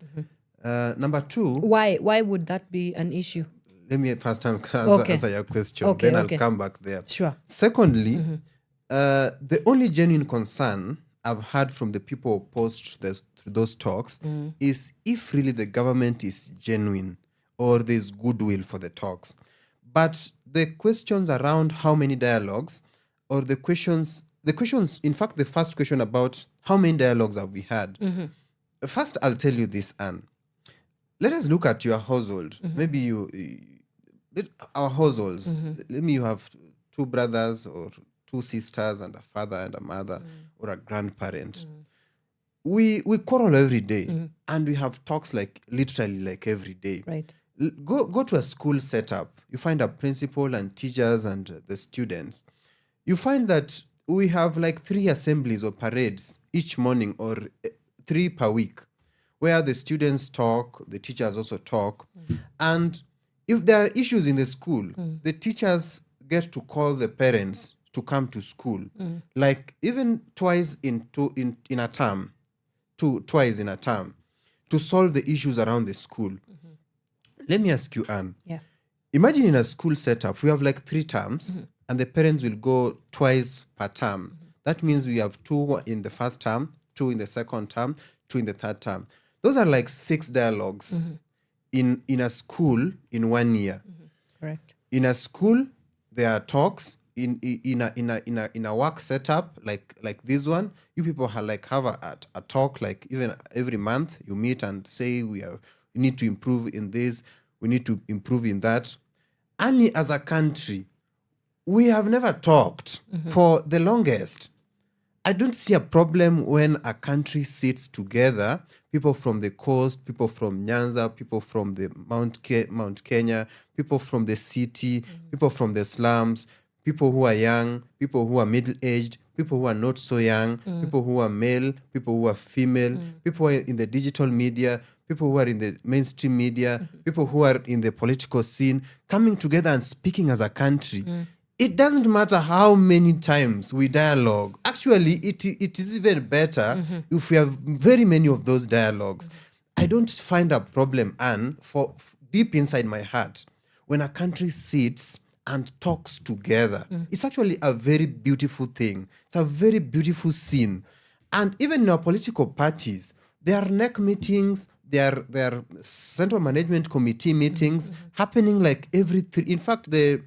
Number two... Why would that be an issue? Let me first answer your question. Then I'll come back there. Sure. Secondly, the only genuine concern I've heard from the people opposed to those talks is if really the government is genuine or there's goodwill for the talks. But the questions around how many dialogues, or the questions, in fact, the first question about how many dialogues have we had. First, I'll tell you this, Anne. Let us look at your household. Maybe our households. Let me, you have two brothers or two sisters and a father and a mother or a grandparent. We quarrel every day, and we have talks literally every day. Right. Go to a school setup. You find a principal and teachers and the students. You find that we have 3 assemblies or parades each morning, or 3 per week, where the students talk, the teachers also talk. And if there are issues in the school, the teachers get to call the parents to come to school, even twice in a term, twice in a term, to solve the issues around the school. Let me ask you, Anne. Yeah. Imagine in a school setup, we have 3 terms, and the parents will go twice per term. That means we have 2 in the first term, 2 in the second term, 2 in the third term. Those are 6 dialogues in a school in 1 year. Correct. In a school, there are talks. In a work setup like this one, you people have a talk even every month. You meet and say we need to improve in this. We need to improve in that. And as a country, we have never talked for the longest. I don't see a problem when a country sits together, people from the coast, people from Nyanza, people from the Mount Kenya, people from the city, people from the slums, people who are young, people who are middle-aged, people who are not so young, people who are male, people who are female, people who are in the digital media, people who are in the mainstream media, people who are in the political scene, coming together and speaking as a country. It doesn't matter how many times we dialogue. Actually, it is even better if we have very many of those dialogues. I don't find a problem, Anne, for deep inside my heart, when a country sits and talks together. It's actually a very beautiful thing. It's a very beautiful scene. And even in our political parties, there are NEC meetings, there are Central Management Committee meetings happening like every three. In fact, the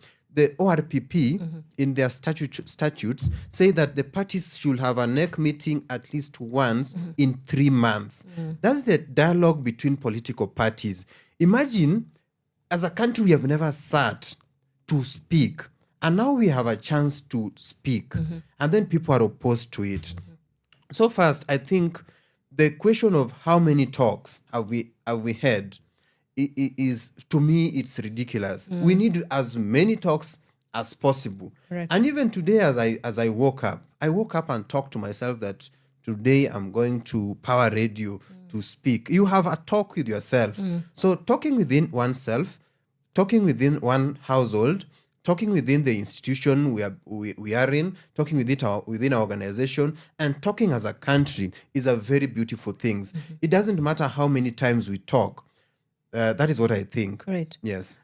ORPP in their statutes say that the parties should have a NEC meeting at least once in 3 months. That's the dialogue between political parties. Imagine, as a country, we have never sat to speak, and now we have a chance to speak, and then people are opposed to it. So first, I think the question of how many talks have we had is, to me, it's ridiculous. We need as many talks as possible. Correct. And even today, as I woke up and talked to myself that today I'm going to Power Radio to speak. You have a talk with yourself. So talking within oneself, talking within one household, talking within the institution we are in, talking within our organization, and talking as a country is a very beautiful thing. It doesn't matter how many times we talk. That is what I think. Right. Yes.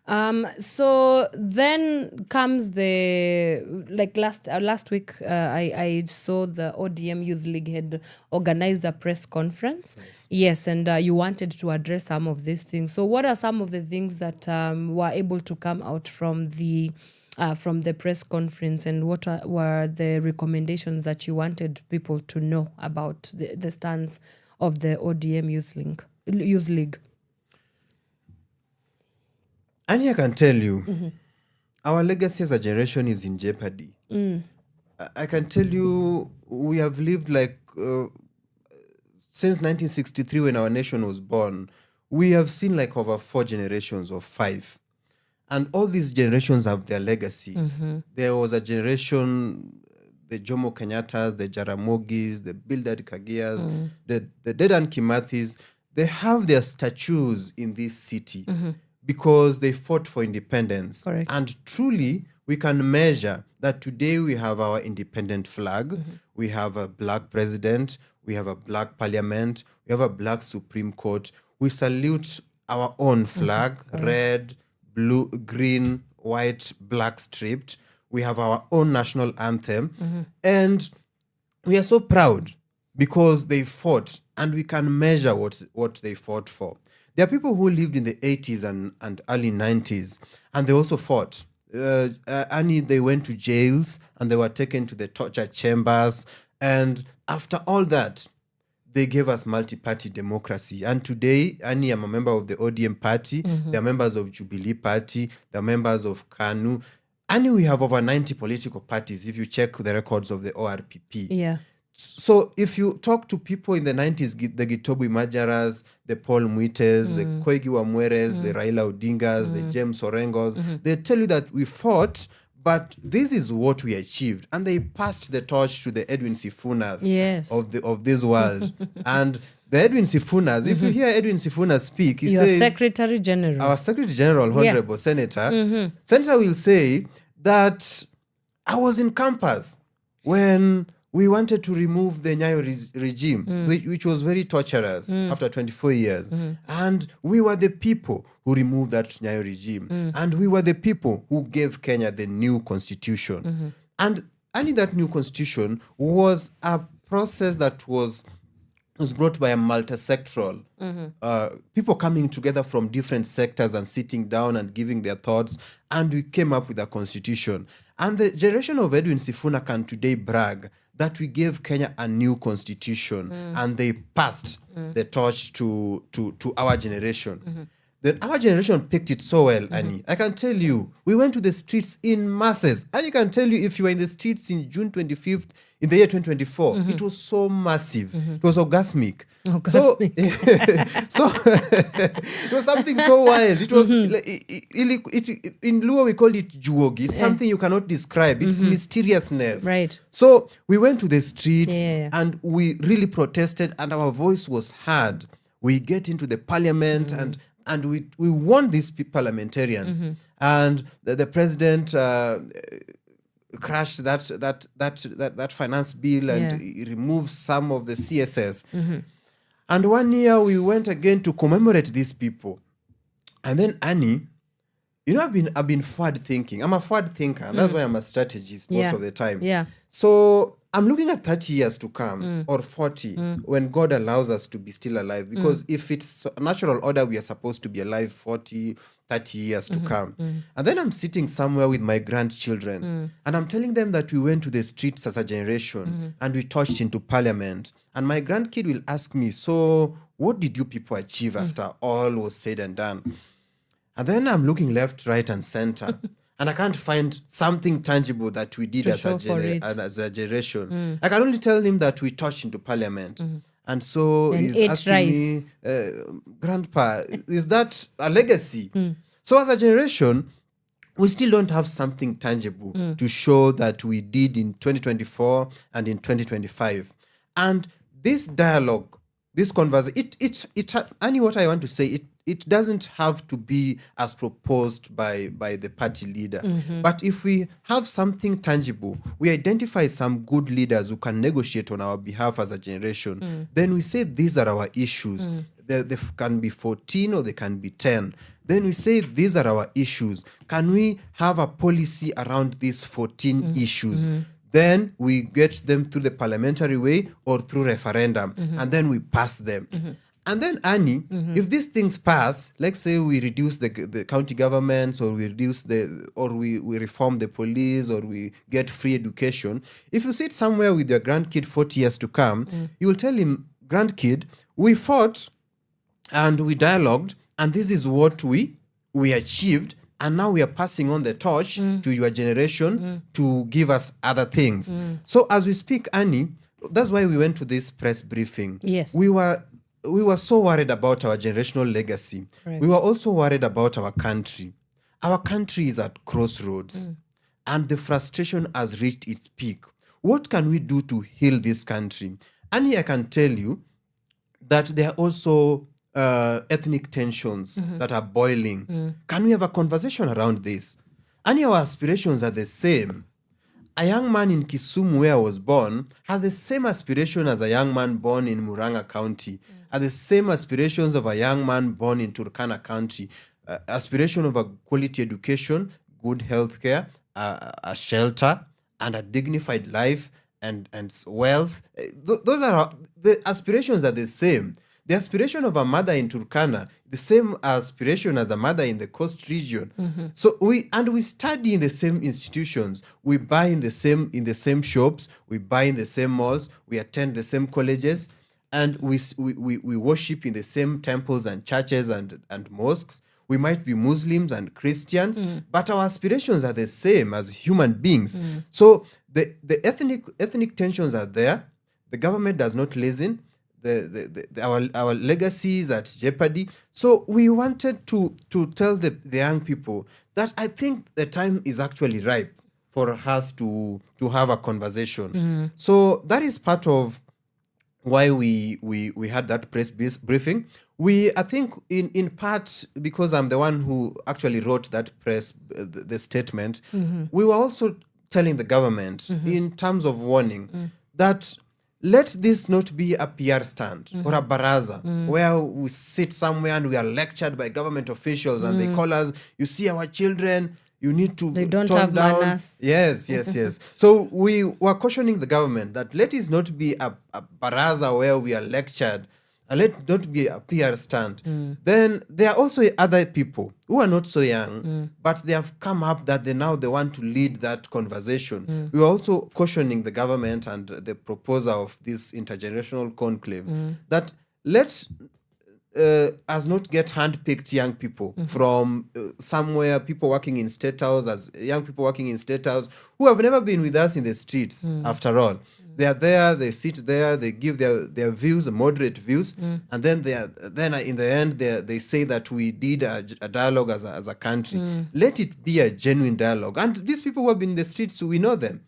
So then comes the, like last week, I saw the ODM Youth League had organized a press conference. Yes, and you wanted to address some of these things. So what are some of the things that were able to come out from the press conference, and what were the recommendations that you wanted people to know about the stance of the ODM Youth League? And I can tell you, our legacy as a generation is in jeopardy. I can tell you, we have lived like, since 1963 when our nation was born, we have seen like over 4 generations or 5. And all these generations have their legacies. There was a generation, the Jomo Kenyattas, the Jaramogis, the Bildad Kagias, the Dedan Kimathis. They have their statues in this city because they fought for independence. Correct. And truly, we can measure that today we have our independent flag, we have a black president, we have a black parliament, we have a black Supreme Court. We salute our own flag, red, blue, green, white, black striped. We have our own national anthem. And we are so proud because they fought, and we can measure what they fought for. There are people who lived in the 80s and early 90s, and they also fought. They went to jails, and they were taken to the torture chambers. And after all that, they gave us multi-party democracy. And today, Annie, I'm a member of the ODM party. They are members of Jubilee Party. They are members of KANU. Annie, we have over 90 political parties if you check the records of the ORPP. Yeah. So if you talk to people in the 90s, the Gitobu Majaras, the Paul Muites, the Koigi Wamweres, the Raila Odingas, the James Orengos, they tell you that we fought, but this is what we achieved. And they passed the torch to the Edwin Sifunas of this world. And the Edwin Sifunas, if you hear Edwin Sifuna speak, he says... Secretary General. Our Secretary General, Honorable Senator. Senator will say that I was in campus when we wanted to remove the Nyayo regime, which was very torturous after 24 years. And we were the people who removed that Nyayo regime. And we were the people who gave Kenya the new constitution. And only that new constitution was a process that was brought by a multi-sectoral, people coming together from different sectors and sitting down and giving their thoughts, and we came up with a constitution. And the generation of Edwin Sifuna can today brag that we gave Kenya a new constitution, and they passed the torch to our generation. Then our generation picked it so well, Annie. I can tell you, we went to the streets in masses. And I can tell you, if you were in the streets in June 25th, in the year 2024, it was so massive. It was orgasmic. So, so it was something so wild. It was, in Luo, we call it juogi. It's something you cannot describe. It's mysteriousness. Right. So we went to the streets and we really protested, and our voice was heard. We get into the parliament and we won these parliamentarians. And the president crashed that finance bill and he removed some of the CSS. And 1 year we went again to commemorate these people. And then Annie, you know, I've been forward thinking. I'm a forward thinker, and that's why I'm a strategist most of the time. So I'm looking at 30 years to come or 40 when God allows us to be still alive. Because if it's a natural order, we are supposed to be alive 40, 30 years to come. And then I'm sitting somewhere with my grandchildren and I'm telling them that we went to the streets as a generation and we touched into parliament. And my grandkid will ask me, so what did you people achieve after all was said and done? And then I'm looking left, right, and center. And I can't find something tangible that we did as a generation. I can only tell him that we touched into parliament. And so he's asking me, Grandpa, is that a legacy? So as a generation, we still don't have something tangible to show that we did in 2024 and in 2025. And this dialogue, this conversation, Annie, what I want to say, it doesn't have to be as proposed by the party leader. But if we have something tangible, we identify some good leaders who can negotiate on our behalf as a generation, then we say these are our issues. They can be 14 or they can be 10. Then we say these are our issues. Can we have a policy around these 14 issues? Then we get them through the parliamentary way or through referendum, and then we pass them. And then, Annie, if these things pass, let's say we reduce the county governments, or we reduce we reform the police, or we get free education. If you sit somewhere with your grandkid 40 years to come, you will tell him, grandkid, we fought and we dialogued, and this is what we achieved. And now we are passing on the torch to your generation to give us other things. So as we speak, Annie, that's why we went to this press briefing. Yes. We were so worried about our generational legacy. Right. We were also worried about our country. Our country is at crossroads and the frustration has reached its peak. What can we do to heal this country? Annie, I can tell you that there are also ethnic tensions that are boiling. Can we have a conversation around this? Annie, our aspirations are the same. A young man in Kisumu, where I was born, has the same aspiration as a young man born in Muranga County, has the same aspirations of a young man born in Turkana County, aspiration of a quality education, good health care, a shelter, and a dignified life and wealth. Those are the aspirations are the same. The aspiration of a mother in Turkana, the same aspiration as a mother in the coast region. So we study in the same institutions. We buy in the same shops. We buy in the same malls. We attend the same colleges, and we worship in the same temples and churches and mosques. We might be Muslims and Christians, but our aspirations are the same as human beings. So the ethnic tensions are there. The government does not listen. Our legacy is at jeopardy. So we wanted to tell the young people that I think the time is actually ripe for us to have a conversation. So that is part of why we had that press briefing. I think in part because I'm the one who actually wrote that the statement, we were also telling the government in terms of warning that let this not be a PR stand or a baraza where we sit somewhere and we are lectured by government officials and they call us, you see our children, you need to they don't tone have down. manners. Yes. So we were cautioning the government that let it not be a baraza where we are lectured. Let it not be a PR stand. Then there are also other people who are not so young, but they have come up that they want to lead that conversation. We are also cautioning the government and the proposer of this intergenerational conclave that let's as not get handpicked young people from somewhere, people working in State House, as young people working in State House, who have never been with us in the streets, after all. They are there, they sit there, they give their views, moderate views, and then in the end they say that we did a dialogue as a country. Let it be a genuine dialogue. And these people who have been in the streets, we know them.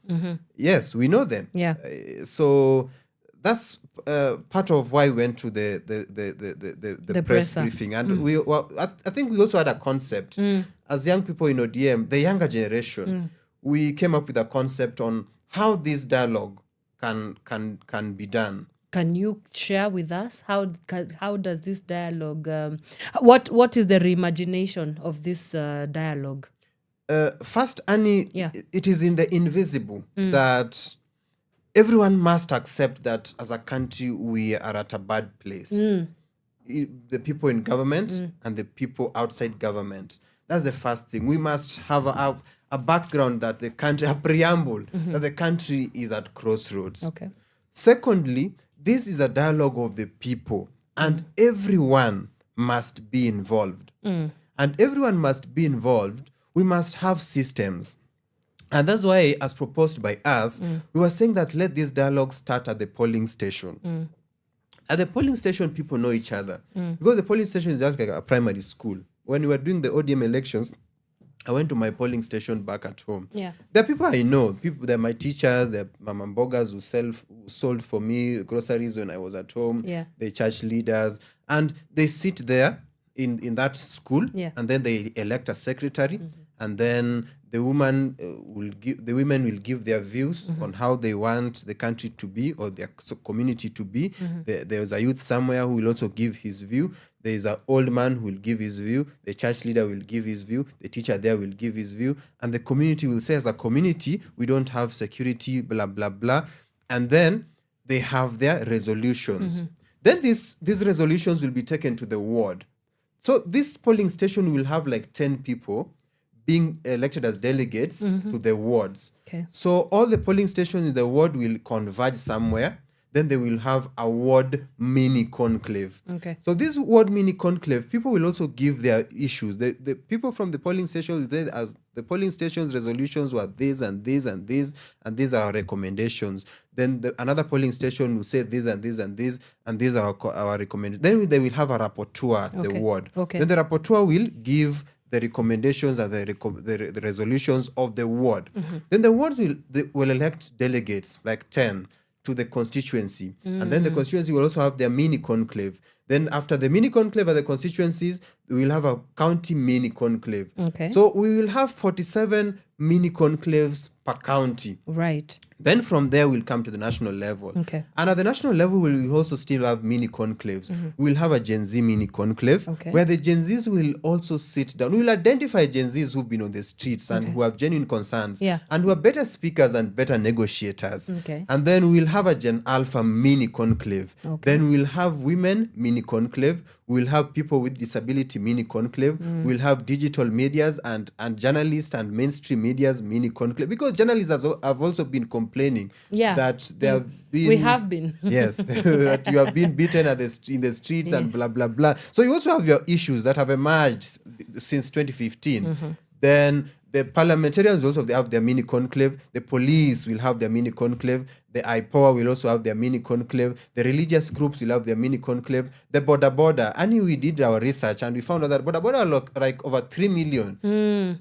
Yes, we know them. Yeah. So that's part of why we went to the press briefing. And I think we also had a concept. As young people in ODM, the younger generation, we came up with a concept on how this dialogue can be done. Can you share with us how does this dialogue? What is the reimagination of this dialogue? First, Annie, it is in the invisible that everyone must accept that as a country we are at a bad place. The people in government and the people outside government. That's the first thing. We must have a background that the country, a preamble, that the country is at crossroads. Okay. Secondly, this is a dialogue of the people, and everyone must be involved. And everyone must be involved. We must have systems. And that's why, as proposed by us, we were saying that let this dialogue start at the polling station. At the polling station, people know each other. Because the polling station is just like a primary school. When we were doing the ODM elections, I went to my polling station back at home. Yeah. There are people I know. They're my teachers. They're mama mbogas who sold for me groceries when I was at home. Yeah. They're church leaders. And they sit there in that school, and then they elect a secretary, and then the women will give their views on how they want the country to be or their community to be. There's a youth somewhere who will also give his view. There's an old man who will give his view. The church leader will give his view. The teacher there will give his view. And the community will say, as a community, we don't have security, blah, blah, blah. And then they have their resolutions. Then these resolutions will be taken to the ward. So this polling station will have like 10 people being elected as delegates to the wards. Okay. So all the polling stations in the ward will converge somewhere. Then they will have a ward mini conclave. Okay. So this ward mini conclave, people will also give their issues. The people from the polling stations, the polling stations resolutions were this and this and this, and these are our recommendations. Then another polling station will say this and this and this, and these are our recommendations. Then they will have a rapporteur at the ward. Okay. Then the rapporteur will give the recommendations and the resolutions of the ward. Then the wards will elect delegates, like 10, to the constituency. And then the constituency will also have their mini conclave. Then after the mini conclave at the constituencies, we will have a county mini conclave. Okay. So we will have 47 mini conclaves per county. Right. Then from there, we'll come to the national level. Okay. And at the national level, we will also still have mini conclaves. We'll have a Gen Z mini conclave, where the Gen Zs will also sit down. We will identify Gen Zs who've been on the streets and who have genuine concerns, and who are better speakers and better negotiators. Okay. And then we'll have a Gen Alpha mini conclave. Then we'll have women mini conclave. We'll have people with disability mini conclave. We'll have digital medias and journalists and mainstream medias mini conclave. Because journalists have also been complaining that they have been... We have been. Yes, that you have been beaten in the streets and blah, blah, blah. So you also have your issues that have emerged since 2015. Then the parliamentarians also have their mini conclave. The police will have their mini conclave. The IPOA will also have their mini conclave. The religious groups will have their mini conclave. The border. And we did our research and we found out that border look like over 3 million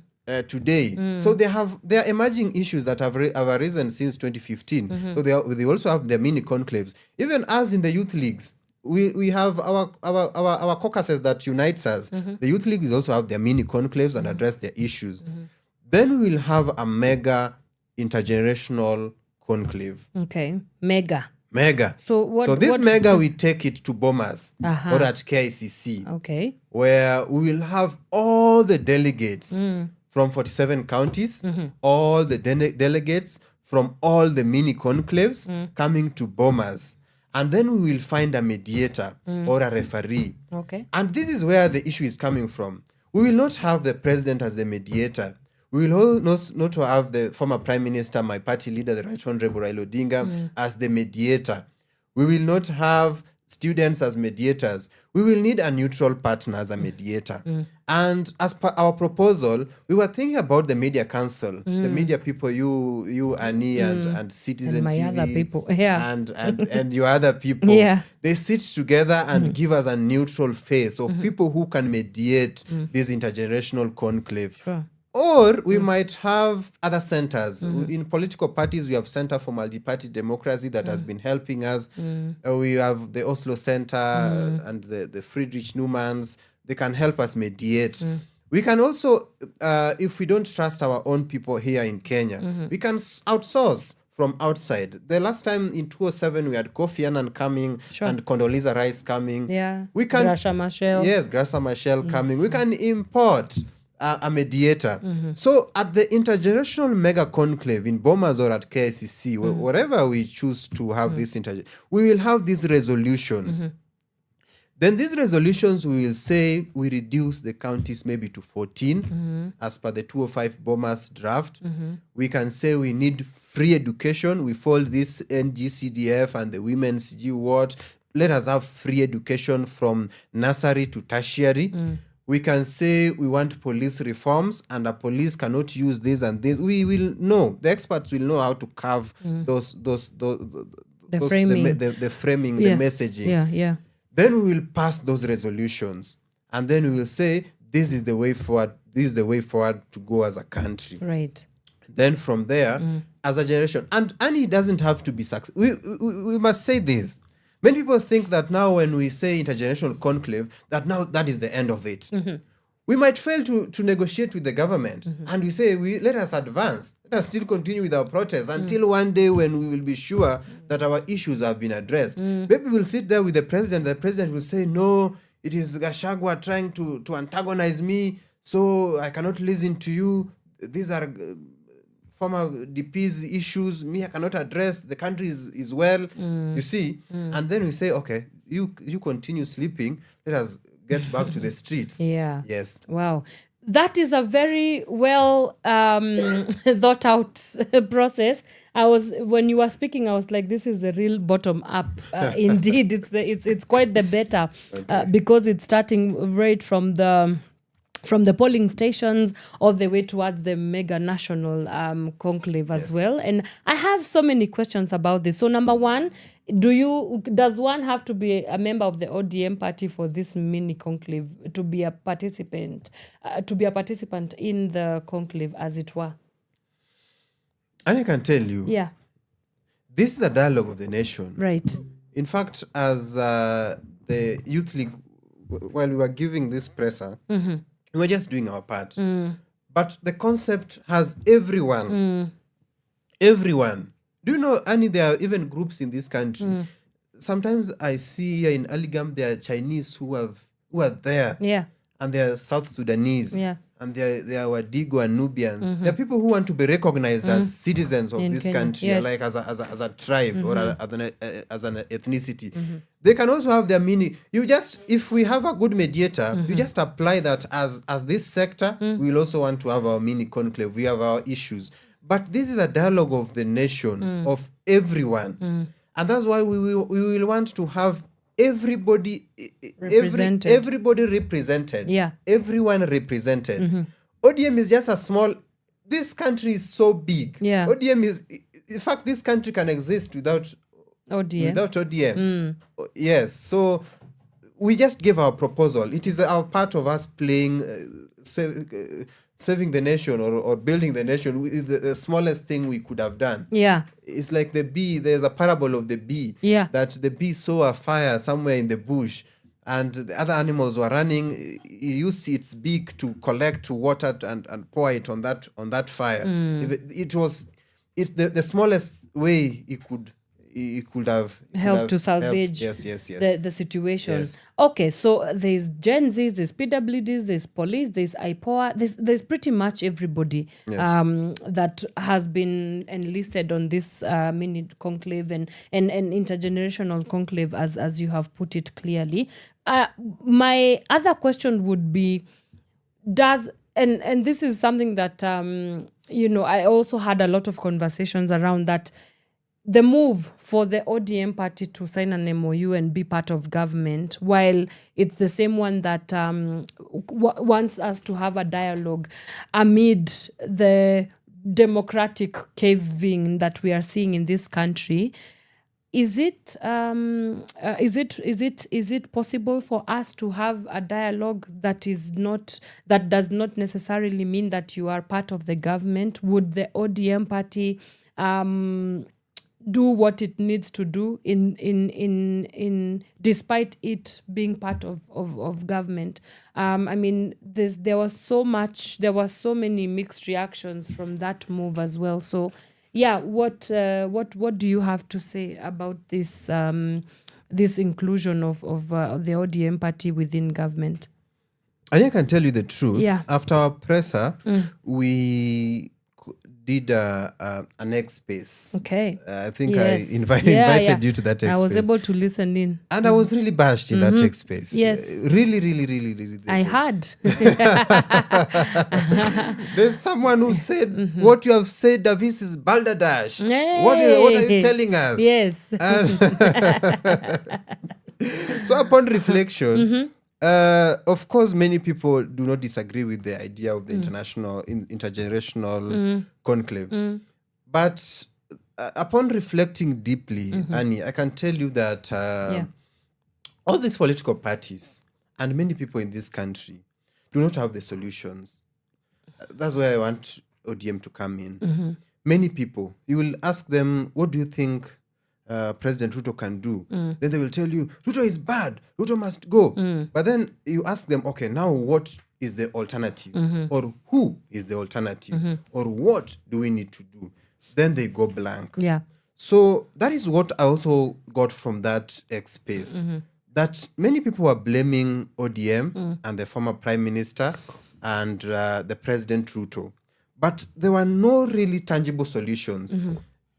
today. So they are emerging issues that have arisen since 2015. So they also have their mini conclaves. Even us in the youth leagues, we have our caucuses that unites us. The youth leagues also have their mini conclaves and address their issues. Then we will have a mega intergenerational conclave. Okay, mega. So this mega, we take it to Bomas or at KICC. Okay. Where we will have all the delegates from 47 counties, all the delegates from all the mini conclaves coming to Bomas. And then we will find a mediator or a referee. Okay. And this is where the issue is coming from. We will not have the president as the mediator. We will not have the former Prime Minister, my party leader, the Right Honorable Raila Odinga, as the mediator. We will not have students as mediators, we will need a neutral partner as a mediator. And as per our proposal, we were thinking about the media council, the media people, you Annie, and Citizen And my TV, other people. Yeah. and your other people. Yeah. They sit together and give us a neutral face of people who can mediate this intergenerational conclave. Sure. Or we might have other centers. In political parties, we have Center for Multi-Party Democracy that has been helping us. We have the Oslo Center and the Friedrich Neumanns. They can help us mediate. We can also, if we don't trust our own people here in Kenya, we can outsource from outside. The last time in 2007, we had Kofi Annan coming and Condoleezza Rice coming. Yeah. We can, Graça Machel. Yes, Graça Machel coming. We can import a mediator. So at the intergenerational mega conclave in Bomas or at KICC, wherever we choose to have this we will have these resolutions. Then these resolutions, we will say we reduce the counties maybe to 14 as per the 205 Bomas draft. We can say we need free education. We fold this NGCDF and the women's G ward. Let us have free education from nursery to tertiary. We can say we want police reforms and the police cannot use this and this. We will know, the experts will know how to carve the framing, the messaging. Yeah. Then we will pass those resolutions and then we will say, this is the way forward. This is the way forward to go as a country. Right. Then from there, as a generation, and it doesn't have to be successful. We must say this. Many people think that now when we say intergenerational conclave, that now that is the end of it. We might fail to negotiate with the government and we say, let us advance. Let us still continue with our protests until one day when we will be sure that our issues have been addressed. Maybe we'll sit there with the president. The president will say, no, it is Gachagua trying to antagonize me, so I cannot listen to you. These are former DP's issues, me I cannot address, the country is well, you see. And then we say, okay, you continue sleeping, let us get back to the streets. Yeah. Yes. Wow. That is a very well thought out process. When you were speaking, I was like, this is the real bottom up. Indeed, it's quite the better because it's starting right from the polling stations all the way towards the mega national conclave as well. And I have so many questions about this. So number one, does one have to be a member of the ODM party for this mini conclave to be a participant in the conclave, as it were? And I can tell you, this is a dialogue of the nation. Right. In fact, as the Youth League, while we were giving this presser, we were just doing our part. But the concept has everyone. Everyone. Do you know, Annie, there are even groups in this country. Sometimes I see here in Aligam, there are Chinese who are there. Yeah. And they are South Sudanese. Yeah. And they are Wadigo and Nubians. There are people who want to be recognized as citizens of this country, like as a tribe or as an ethnicity. They can also have their meaning. If we have a good mediator, you just apply that as this sector, we will also want to have our mini conclave. We have our issues. But this is a dialogue of the nation, of everyone. And that's why we will want to have everybody represented. Everybody represented. Yeah. Everyone represented. ODM is just a small... This country is so big. Yeah. ODM is... In fact, this country can exist without ODM. Yes. So we just gave our proposal. It is our part of us playing... saving the nation or building the nation is the smallest thing we could have done. Yeah. It's like the bee. There's a parable of the bee. Yeah. That the bee saw a fire somewhere in the bush and the other animals were running. He used its beak to collect, to water and pour it on that fire. It's the smallest way it could have helped to salvage the situation. Yes. Okay, so there's Gen Z, there's PWDs, there's police, there's IPOA, there's pretty much everybody that has been enlisted on this mini conclave and intergenerational conclave, as you have put it clearly. My other question would be, and this is something that I also had a lot of conversations around that. the move for the ODM party to sign an MOU and be part of government, while it's the same one that wants us to have a dialogue amid the democratic caving that we are seeing in this country, is it possible for us to have a dialogue that does not necessarily mean that you are part of the government? Would the ODM party do what it needs to do in despite it being part of government? I mean, there was so many mixed reactions from that move as well. So yeah, what do you have to say about this this inclusion of the ODM party within government? I can tell you the truth. Yeah. After our presser, we did an X space. Okay. I think yes. I invited you to that X space. I was able to listen in. And I was really bashed in that X space. Yes. Really. I had. There's someone who said, what you have said, Davis, is balderdash. Hey. What are you telling us? Yes. So upon reflection, of course, many people do not disagree with the idea of the intergenerational conclave. But upon reflecting deeply, Annie, I can tell you that all these political parties and many people in this country do not have the solutions. That's why I want ODM to come in. Many people, you will ask them, what do you think President Ruto can do? Then they will tell you, Ruto is bad, Ruto must go. But then you ask them, okay, now what is the alternative? Or who is the alternative? Or what do we need to do? Then they go blank. Yeah. So that is what I also got from that X space. That many people are blaming ODM and the former Prime Minister and the President Ruto. But there were no really tangible solutions.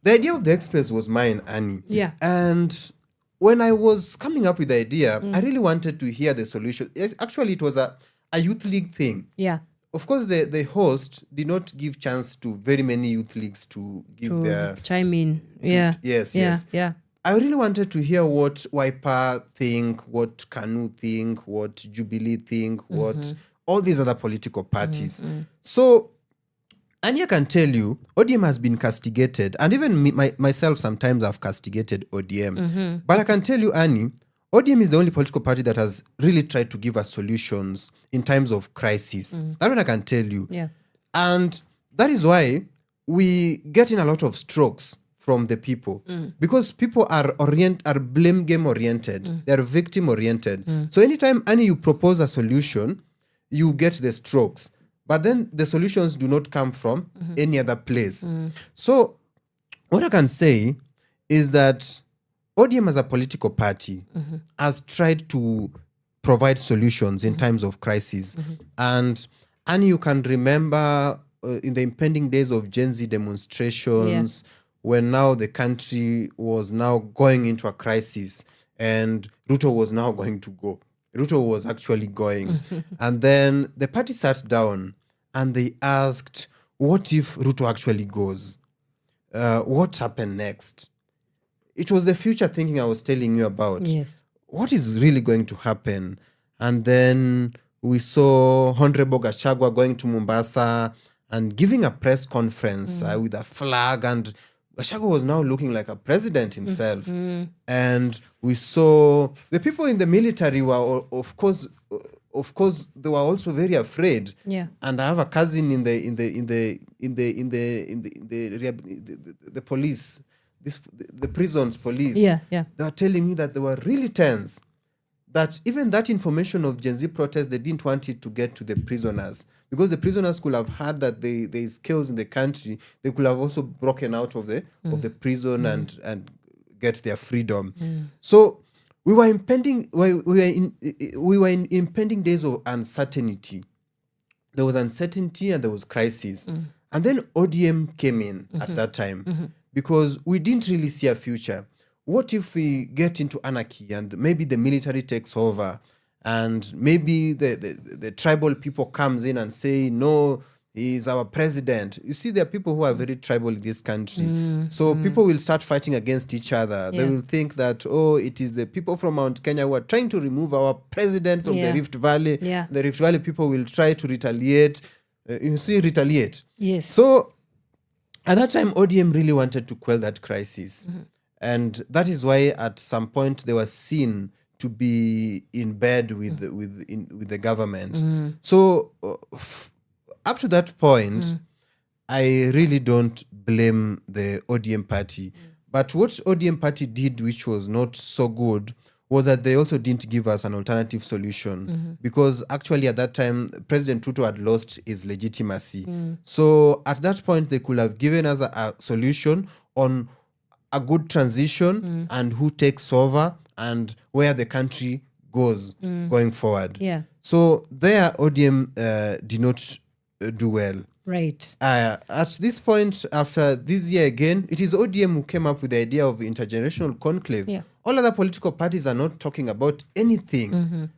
The idea of the X space was mine, Annie. Yeah. And when I was coming up with the idea, I really wanted to hear the solution. Actually, it was a youth league thing. Yeah. Of course, the host did not give chance to very many youth leagues to give their... chime in. Yes. I really wanted to hear what Wiper think, what Kanu think, what Jubilee think, what all these other political parties. So, and I can tell you, ODM has been castigated, and even myself sometimes I've castigated ODM. But I can tell you, Annie, ODM is the only political party that has really tried to give us solutions in times of crisis. That one I can tell you. Yeah. And that is why we get in a lot of strokes from the people. Because people are blame game oriented. They're victim oriented. So anytime, Annie, you propose a solution, you get the strokes. But then the solutions do not come from any other place. So what I can say is that ODM as a political party has tried to provide solutions in times of crisis. And you can remember in the impending days of Gen Z demonstrations, when now the country was now going into a crisis and Ruto was now going to go. Ruto was actually going. And then the party sat down and they asked, what if Ruto actually goes? What happened next? It was the future thinking I was telling you about. Yes. What is really going to happen? And then we saw Honorable Gachagua going to Mombasa and giving a press conference with a flag, and Gachagua was now looking like a president himself. And we saw the people in the military were, of course, they were also very afraid. Yeah. And I have a cousin in the police, the prisons police. Yeah. They were telling me that they were really tense. That even that information of Gen Z protest, they didn't want it to get to the prisoners, because the prisoners could have heard that there is chaos in the country. They could have also broken out of the prison and get their freedom. So we were in impending days of uncertainty. There was uncertainty and there was crisis. And then ODM came in at that time because we didn't really see a future. What if we get into anarchy and maybe the military takes over and maybe the tribal people comes in and say, no, He is our president. You see, there are people who are very tribal in this country. So people will start fighting against each other. They will think that, it is the people from Mount Kenya who are trying to remove our president from the Rift Valley. The Rift Valley people will try to retaliate. Retaliate. Yes. So at that time, ODM really wanted to quell that crisis. And that is why at some point they were seen to be in bed with the government. So up to that point, I really don't blame the ODM party. But what ODM party did, which was not so good, was that they also didn't give us an alternative solution. Because actually at that time, President Ruto had lost his legitimacy. So at that point, they could have given us a solution on a good transition and who takes over and where the country goes going forward. So there, ODM did not do well. Right. At this point, after this year again, it is ODM who came up with the idea of intergenerational conclave. All other political parties are not talking about anything.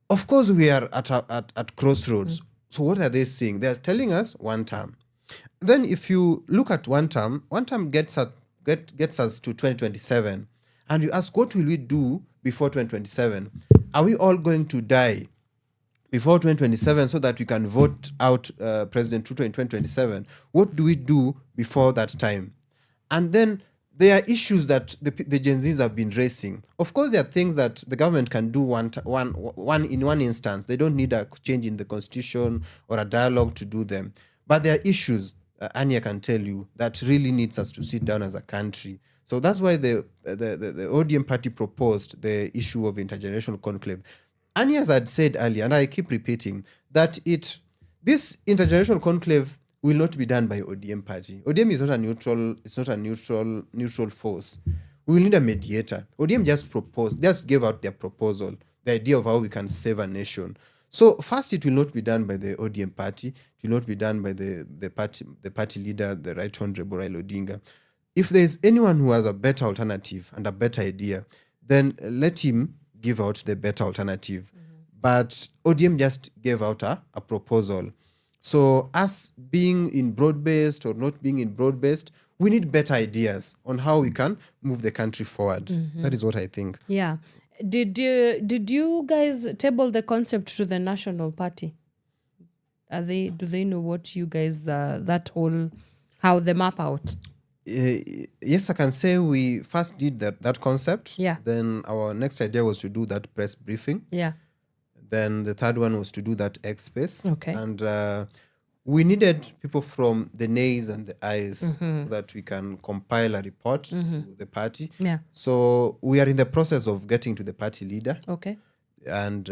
Of course, we are at crossroads. So what are they saying? They are telling us one term. Then if you look at one term gets us to 2027. And you ask, what will we do before 2027? Are we all going to die before 2027 so that we can vote out President Ruto in 2027? What do we do before that time? And then there are issues that the Gen Zs have been raising. Of course, there are things that the government can do in one instance. They don't need a change in the constitution or a dialogue to do them. But there are issues, Anya can tell you, that really needs us to sit down as a country. So that's why the ODM party proposed the issue of intergenerational conclave. Anya, as I'd said earlier, and I keep repeating, that this intergenerational conclave will not be done by ODM party. ODM is not a neutral. It's not a neutral force. We will need a mediator. ODM just gave out their proposal, the idea of how we can save a nation. So first, it will not be done by the ODM party. It will not be done by the party leader, the Right Honorable Raila Odinga. If there is anyone who has a better alternative and a better idea, then let him give out the better alternative. But ODM just gave out a proposal. So us being in broad-based or not being in broad-based, we need better ideas on how we can move the country forward. That is what I think. Yeah. Did you guys table the concept to the National Party? Do they know what you guys how they map out? Yes, I can say we first did that concept. Yeah. Then our next idea was to do that press briefing. Yeah. Then the third one was to do that X space. Okay. And we needed people from the nays and the ayes so that we can compile a report to the party. Yeah. So we are in the process of getting to the party leader. Okay. And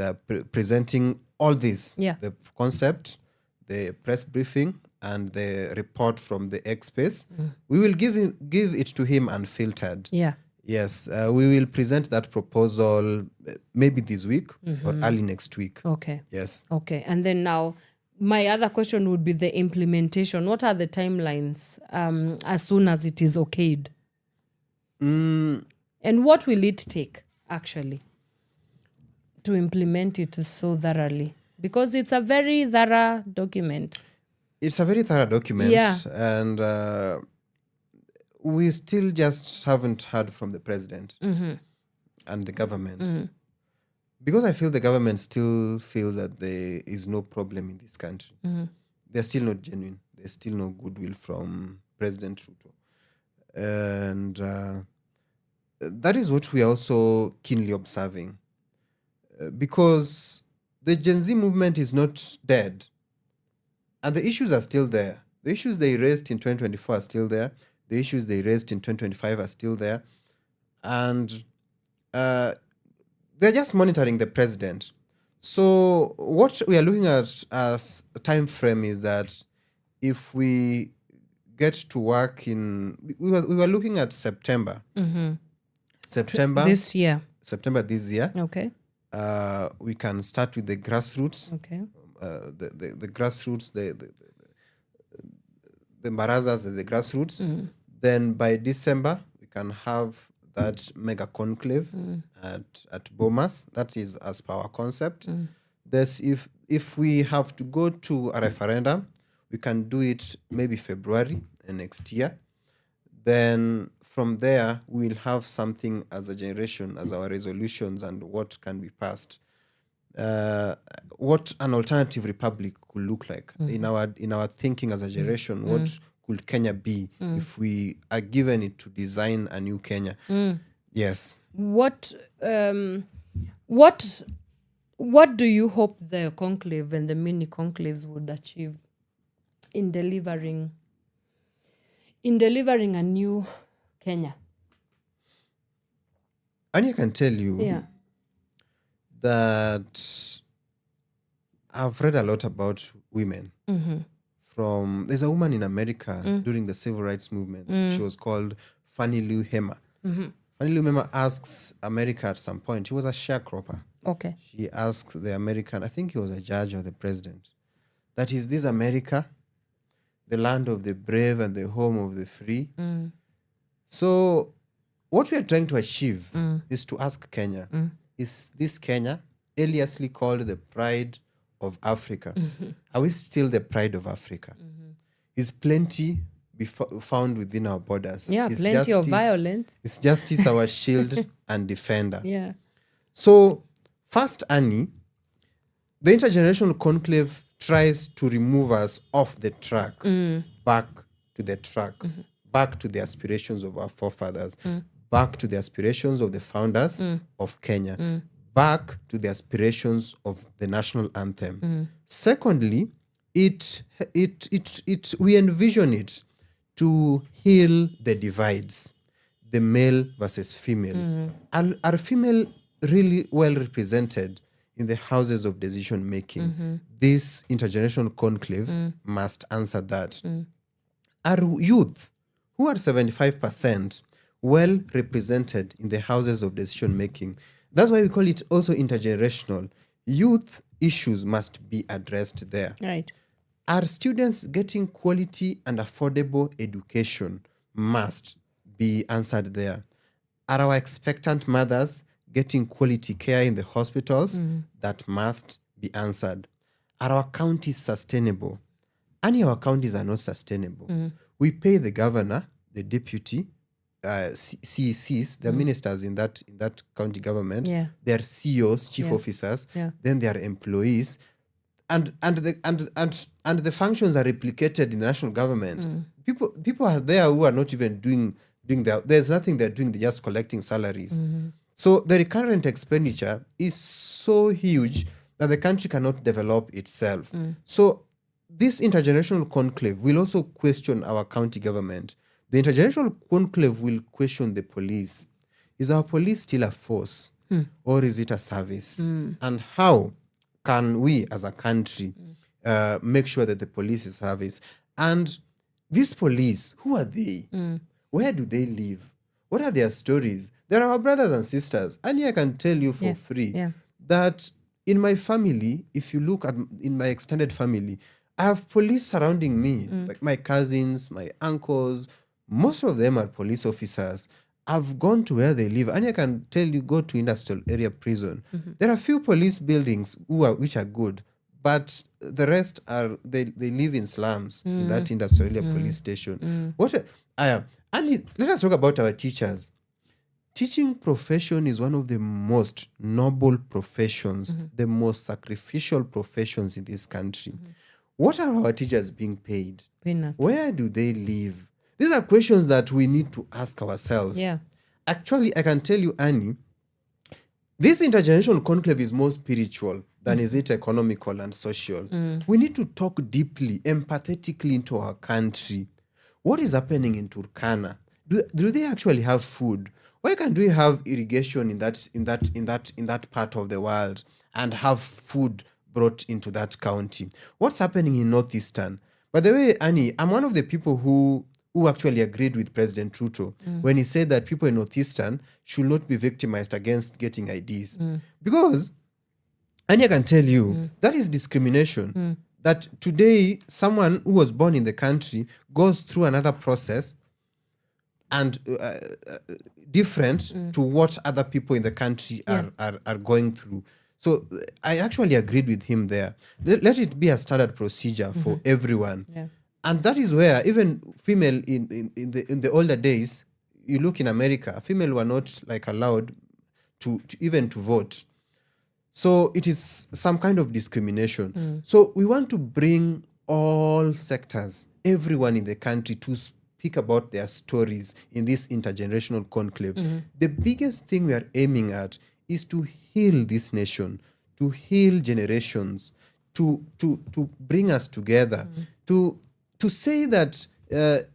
presenting all this. Yeah. The concept, the press briefing, and the report from the X space. We will give it to him unfiltered. Yeah. Yes, we will present that proposal maybe this week or early next week. Okay. Yes. Okay. And then now, my other question would be the implementation. What are the timelines as soon as it is okayed? And what will it take, actually, to implement it so thoroughly? Because it's a very thorough document. It's a very thorough document. Yeah. And we still just haven't heard from the president and the government. Because I feel the government still feels that there is no problem in this country. They're still not genuine. There's still no goodwill from President Ruto. And that is what we are also keenly observing. Because the Gen Z movement is not dead. And the issues are still there. The issues they raised in 2024 are still there. The issues they raised in 2025 are still there. And they're just monitoring the president. So what we are looking at as a time frame is that if we get to work we were looking at September. September this year. September this year. Okay. We can start with the grassroots. Okay. The grassroots, the barazas and the grassroots. Then by December, we can have that mega conclave at Bomas. That is as per our concept. If we have to go to a referendum, We can do it maybe February next year. Then from there, we'll have something as a generation, as our resolutions and what can be passed. What an alternative republic could look like in our thinking as a generation. What could Kenya be if we are given it to design a new Kenya? Yes. What do you hope the conclave and the mini conclaves would achieve in delivering a new Kenya? And I can tell you that I've read a lot about women. There's a woman in America during the civil rights movement. She was called Fannie Lou Hamer. Fannie Lou Hamer asks America at some point, she was a sharecropper. Okay. She asked the American, I think he was a judge or the president, that is this America, the land of the brave and the home of the free? So what we are trying to achieve is to ask Kenya, is this Kenya aliasly called the pride of Africa? Are we still the pride of Africa? Is plenty found within our borders? Yeah, is plenty of violence. Is justice our shield and defender? Yeah. So first, Annie, the Intergenerational Conclave tries to remove us off the track, back to the track, back to the aspirations of our forefathers, back to the aspirations of the founders of Kenya, back to the aspirations of the national anthem. Secondly, we envision it to heal the divides, the male versus female. Are female really well represented in the houses of decision making? This intergenerational conclave must answer that. Are youth, who are 75%, well represented in the houses of decision making? That's why we call it also intergenerational. Youth issues must be addressed there. Right. Are students getting quality and affordable education? Must be answered there. Are our expectant mothers getting quality care in the hospitals? That must be answered. Are our counties sustainable? Any of our counties are not sustainable. We pay the governor, the deputy, CECs, the ministers in that county government, their CEOs, chief officers, then their employees, and the functions are replicated in the national government. People are there who are not even doing there's nothing they're doing, they're just collecting salaries. So the recurrent expenditure is so huge that the country cannot develop itself. So this intergenerational conclave will also question our county government. The intergenerational conclave will question the police. Is our police still a force or is it a service? And how can we as a country make sure that the police is service? And these police, who are they? Where do they live? What are their stories? They're our brothers and sisters. And I can tell you for free that in my family, if you look at in my extended family, I have police surrounding me, like my cousins, my uncles. Most of them are police officers. I've gone to where they live, and I can tell you, go to industrial area prison. There are few police buildings which are good, but the rest are they live in slums in that industrial area police station. And let us talk about our teachers. Teaching profession is one of the most noble professions, the most sacrificial professions in this country. What are our teachers being paid? Peanuts. Where do they live? These are questions that we need to ask ourselves. Yeah. Actually, I can tell you, Annie, this intergenerational conclave is more spiritual than is it economical and social. We need to talk deeply, empathetically into our country. What is happening in Turkana? Do they actually have food? Why can't we have irrigation in that part of the world and have food brought into that county? What's happening in Northeastern? By the way, Annie, I'm one of the people who actually agreed with President Ruto when he said that people in Northeastern should not be victimized against getting IDs. Because, Annie, I can tell you, that is discrimination. That today, someone who was born in the country goes through another process and different to what other people in the country are going through. So I actually agreed with him there. Let it be a standard procedure for everyone. Yeah. And that is where even female in the older days, you look in America, female were not like allowed to even to vote. So it is some kind of discrimination. So we want to bring all sectors, everyone in the country to speak about their stories in this intergenerational conclave. The biggest thing we are aiming at is to heal this nation, to heal generations, to bring us together, to say that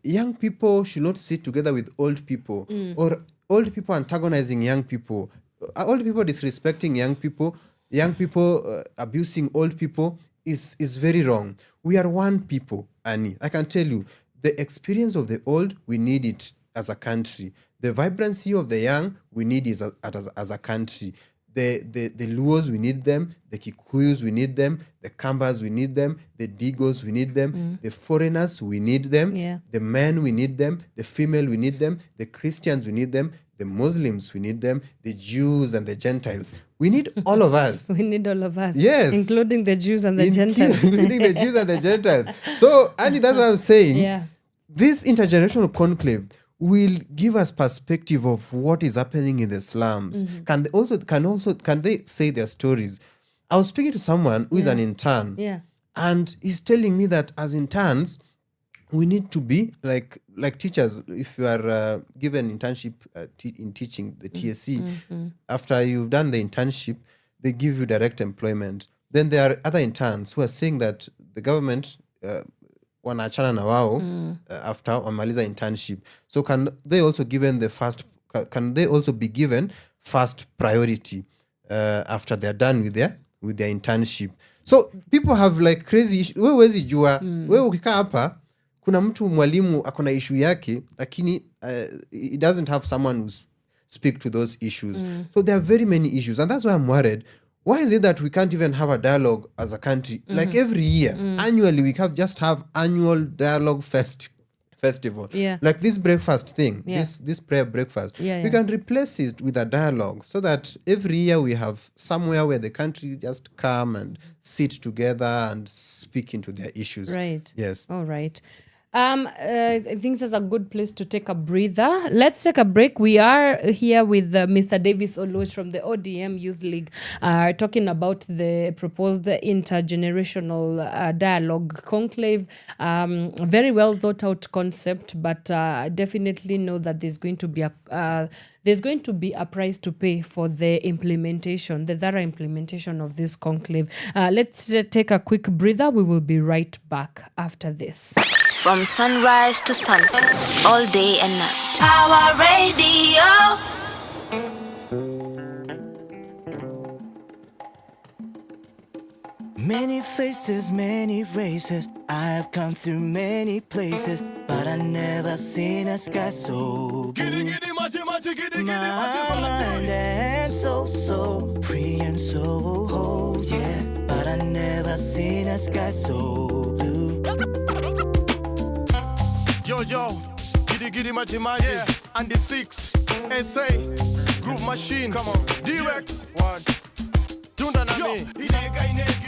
young people should not sit together with old people, or old people antagonizing young people, old people disrespecting young people abusing old people is very wrong. We are one people, Annie. I can tell you, the experience of the old, we need it as a country. The vibrancy of the young, we need it as a country. The Luos, we need them. The Kikuyus, we need them. The Kambas, we need them. The Digos, we need them. The foreigners, we need them. Yeah. The men, we need them. The female, we need them. The Christians, we need them. The Muslims, we need them. The Jews and the Gentiles. We need all of us. We need all of us. Yes. Including the Jews and the Gentiles. Including the Jews and the Gentiles. So, Annie, that's what I'm saying. Yeah. This intergenerational conclave will give us perspective of what is happening in the slums. Can they say their stories? I was speaking to someone who is an intern, and he's telling me that as interns, we need to be like teachers. If you are given internship in teaching, the TSC, after you've done the internship, they give you direct employment. Then there are other interns who are saying that the government wanaachana na wao after wamaliza internship. So can they also be given first priority after they're done with their internship? So people have like crazy issues. Wewe huwezi jua, wewe ukikaa hapa kuna mtu mwalimu akona issue yake lakini he doesn't have someone who speak to those issues. So there are very many issues, and that's why I'm worried. Why is it that we can't even have a dialogue as a country? Like every year, annually, we just have annual dialogue festival. Yeah. Like this breakfast thing, this prayer breakfast. We can replace it with a dialogue so that every year we have somewhere where the country just come and sit together and speak into their issues. Right. Yes. All right. I think this is a good place to take a breather. Let's take a break. We are here with Mr. Davis Oluoch from the ODM Youth League, talking about the proposed intergenerational dialogue conclave. Very well thought out concept, but I definitely know that there's going to be a price to pay for the implementation, the thorough implementation of this conclave. Let's take a quick breather. We will be right back after this. From sunrise to sunset, all day and night. Power Radio. Many faces, many races. I've come through many places, but I never seen a sky so blue. My mind and so free and so whole, yeah. But I never seen a sky so blue. Yo, giddy maji, and the 6 SA Groove Machine. Come on, D-Rex. One. Tunda na mi.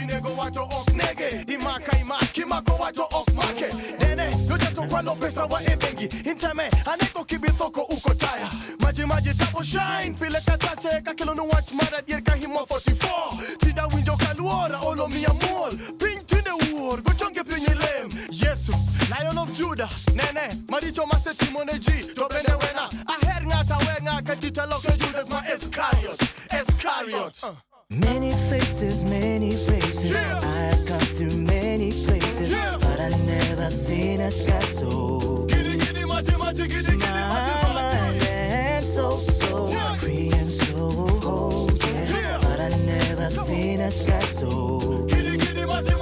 Inega go wato ok nege. Imaka go wato ok make. Dene, yote tokwa no pesa wa ebengi. Intame, aneko kibithoko uko taya. Maji tabo shine. Pile katache, kakilo no watch mara dierka himo 44. Tida winjo kaluora, olo mi amor. Pink to the war, go chonge pinyi lem. Yesu, Lion of Judah. Nene, maricho maseti moneji. Tobene wena, aher ngata wenga. Kadita loke Judas ma Iscariot. Many faces, many races. Yeah. I've come through many places, but I never seen a sky so Giddy maji, my mind and so free and so whole, yeah. But I never seen a sky so Giddy maji.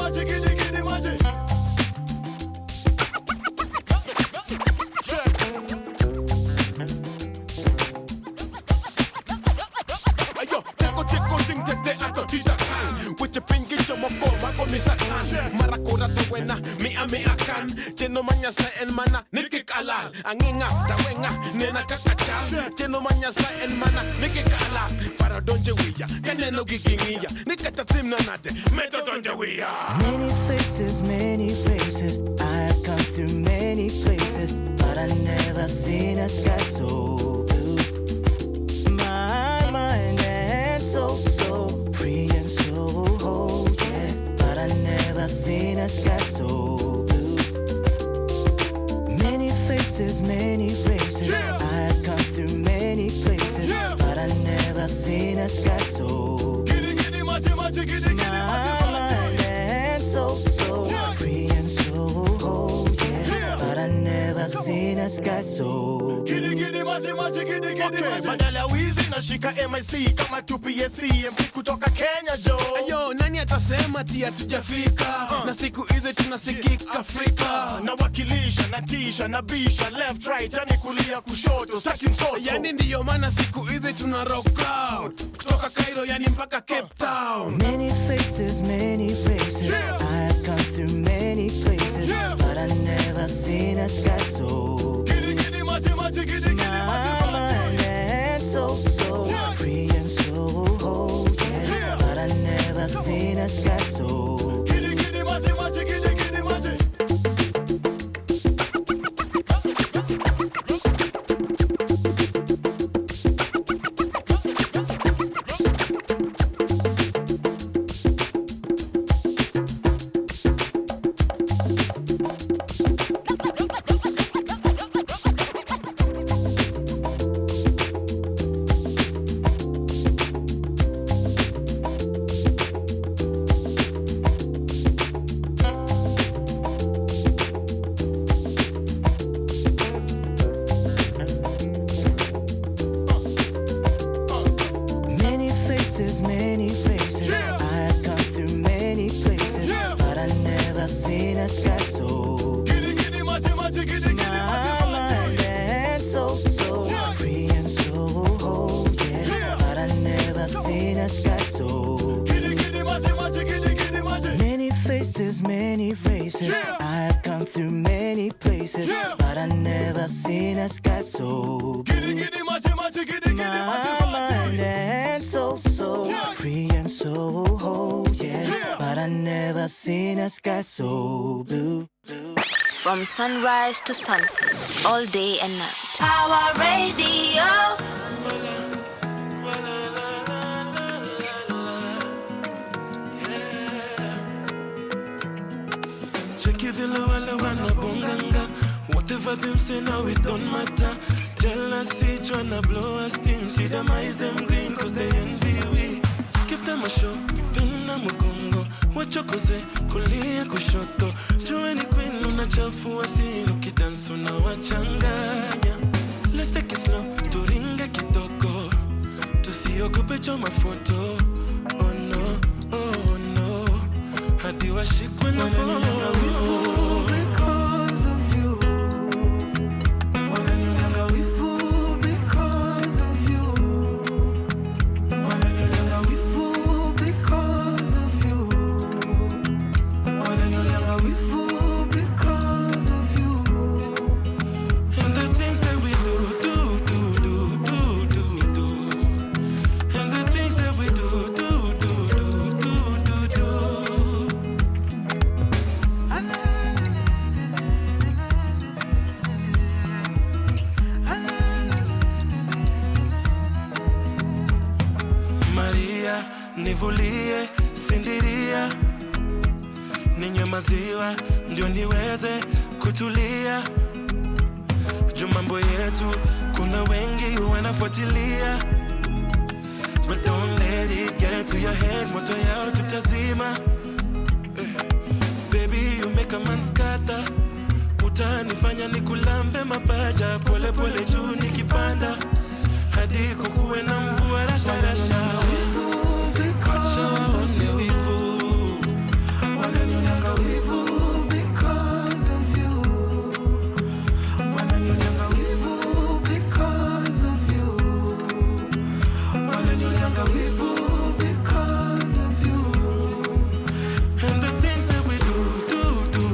With your pinky, your moko, mako misaka. Marakora to wena mi akan Cheno manya sa en mana nikikala Anginga tawenga nena kakachal Cheno manya sa en mana nikikala Para donje wiya kaneno gigingiya Nikatatim na nate meto donje wiya Many faces I've come through many places But I never seen a sky so blue My mind and soul so free and so whole, yeah But I never seen a sky so blue Many faces Yeah. I've come through many places Yeah. But I never seen a sky so Giddy giddy machi machi giddy giddy machi machi and so Yeah. free and so whole, yeah. Yeah. But I never seen a sky so Giddy giddy machi machi giddy giddy machi Badala ya wizi nashika MIC kama 2PSC MC kutoka Kenya Joe. Ayo nani atasema ati hatujafika na siku hizi tunasikika Afrika. Nawakilisha, natisha, nabisha left right yani kulia kushoto staki msoto Yani ndiyo maana siku hizi tuna rock out kutoka Cairo yani mpaka Cape Town. Many faces Yeah. I've come through many places Yeah. But I never seen a sky so Giddy giddy machi machi giddy giddy machi machi and so Yeah. free and so whole, yeah. Yeah. But I never seen a sky so Giddy giddy machi machi giddy giddy machi Many faces Yeah. I've come through many places Yeah. But I never seen a sky so Giddy giddy machi machi giddy giddy machi machi and so Yeah. free and so whole, yeah. Yeah. But I never seen a sky so Giddy giddy machi machi giddy giddy machi many faces Yeah. I've come through many places Yeah. But I never seen a sky so Giddy giddy machi machi giddy giddy machi machi and so Yeah. free and so whole, yeah. Yeah. But I never seen a sky so blue. From sunrise to sunset, all day and night. Power Radio. Check if you low wanna bonganga. Whatever them say now it don't matter. Jealousy tryna blow us things. See them eyes them green cause they envy we. Give them a show, pina mugongo. Wachokoze, kulia kushoto. Joeni queen unachafua sino kidansu na wachanganya. Let's take it slow, turinge kitoko. Tusiogope choma photo. Oh no, oh no. Hadi washikwe na phone. Because of you. Wananilenga wivu because of you. Wananilenga wivu because of you. Wananilenga wivu because of you. And the things that we do. And the things that we do. Maria, nivulie, sindiria, ninywe maziwa, ndio niweze kutulia. Juu mambo yetu, kuna wengi wanafuatilia. But don't let it get to your head, moto yao tutazima. Baby, you make a man scatter. Utanifanya nikulambe mapaja, pole pole juu nikipanda. Hadi kukuwe na mvua rasharasha. Acha waone wivu. Wananilenga wivu because of you. Wananilenga wivu because of you. Wananilenga wivu because of you. And the things that we do.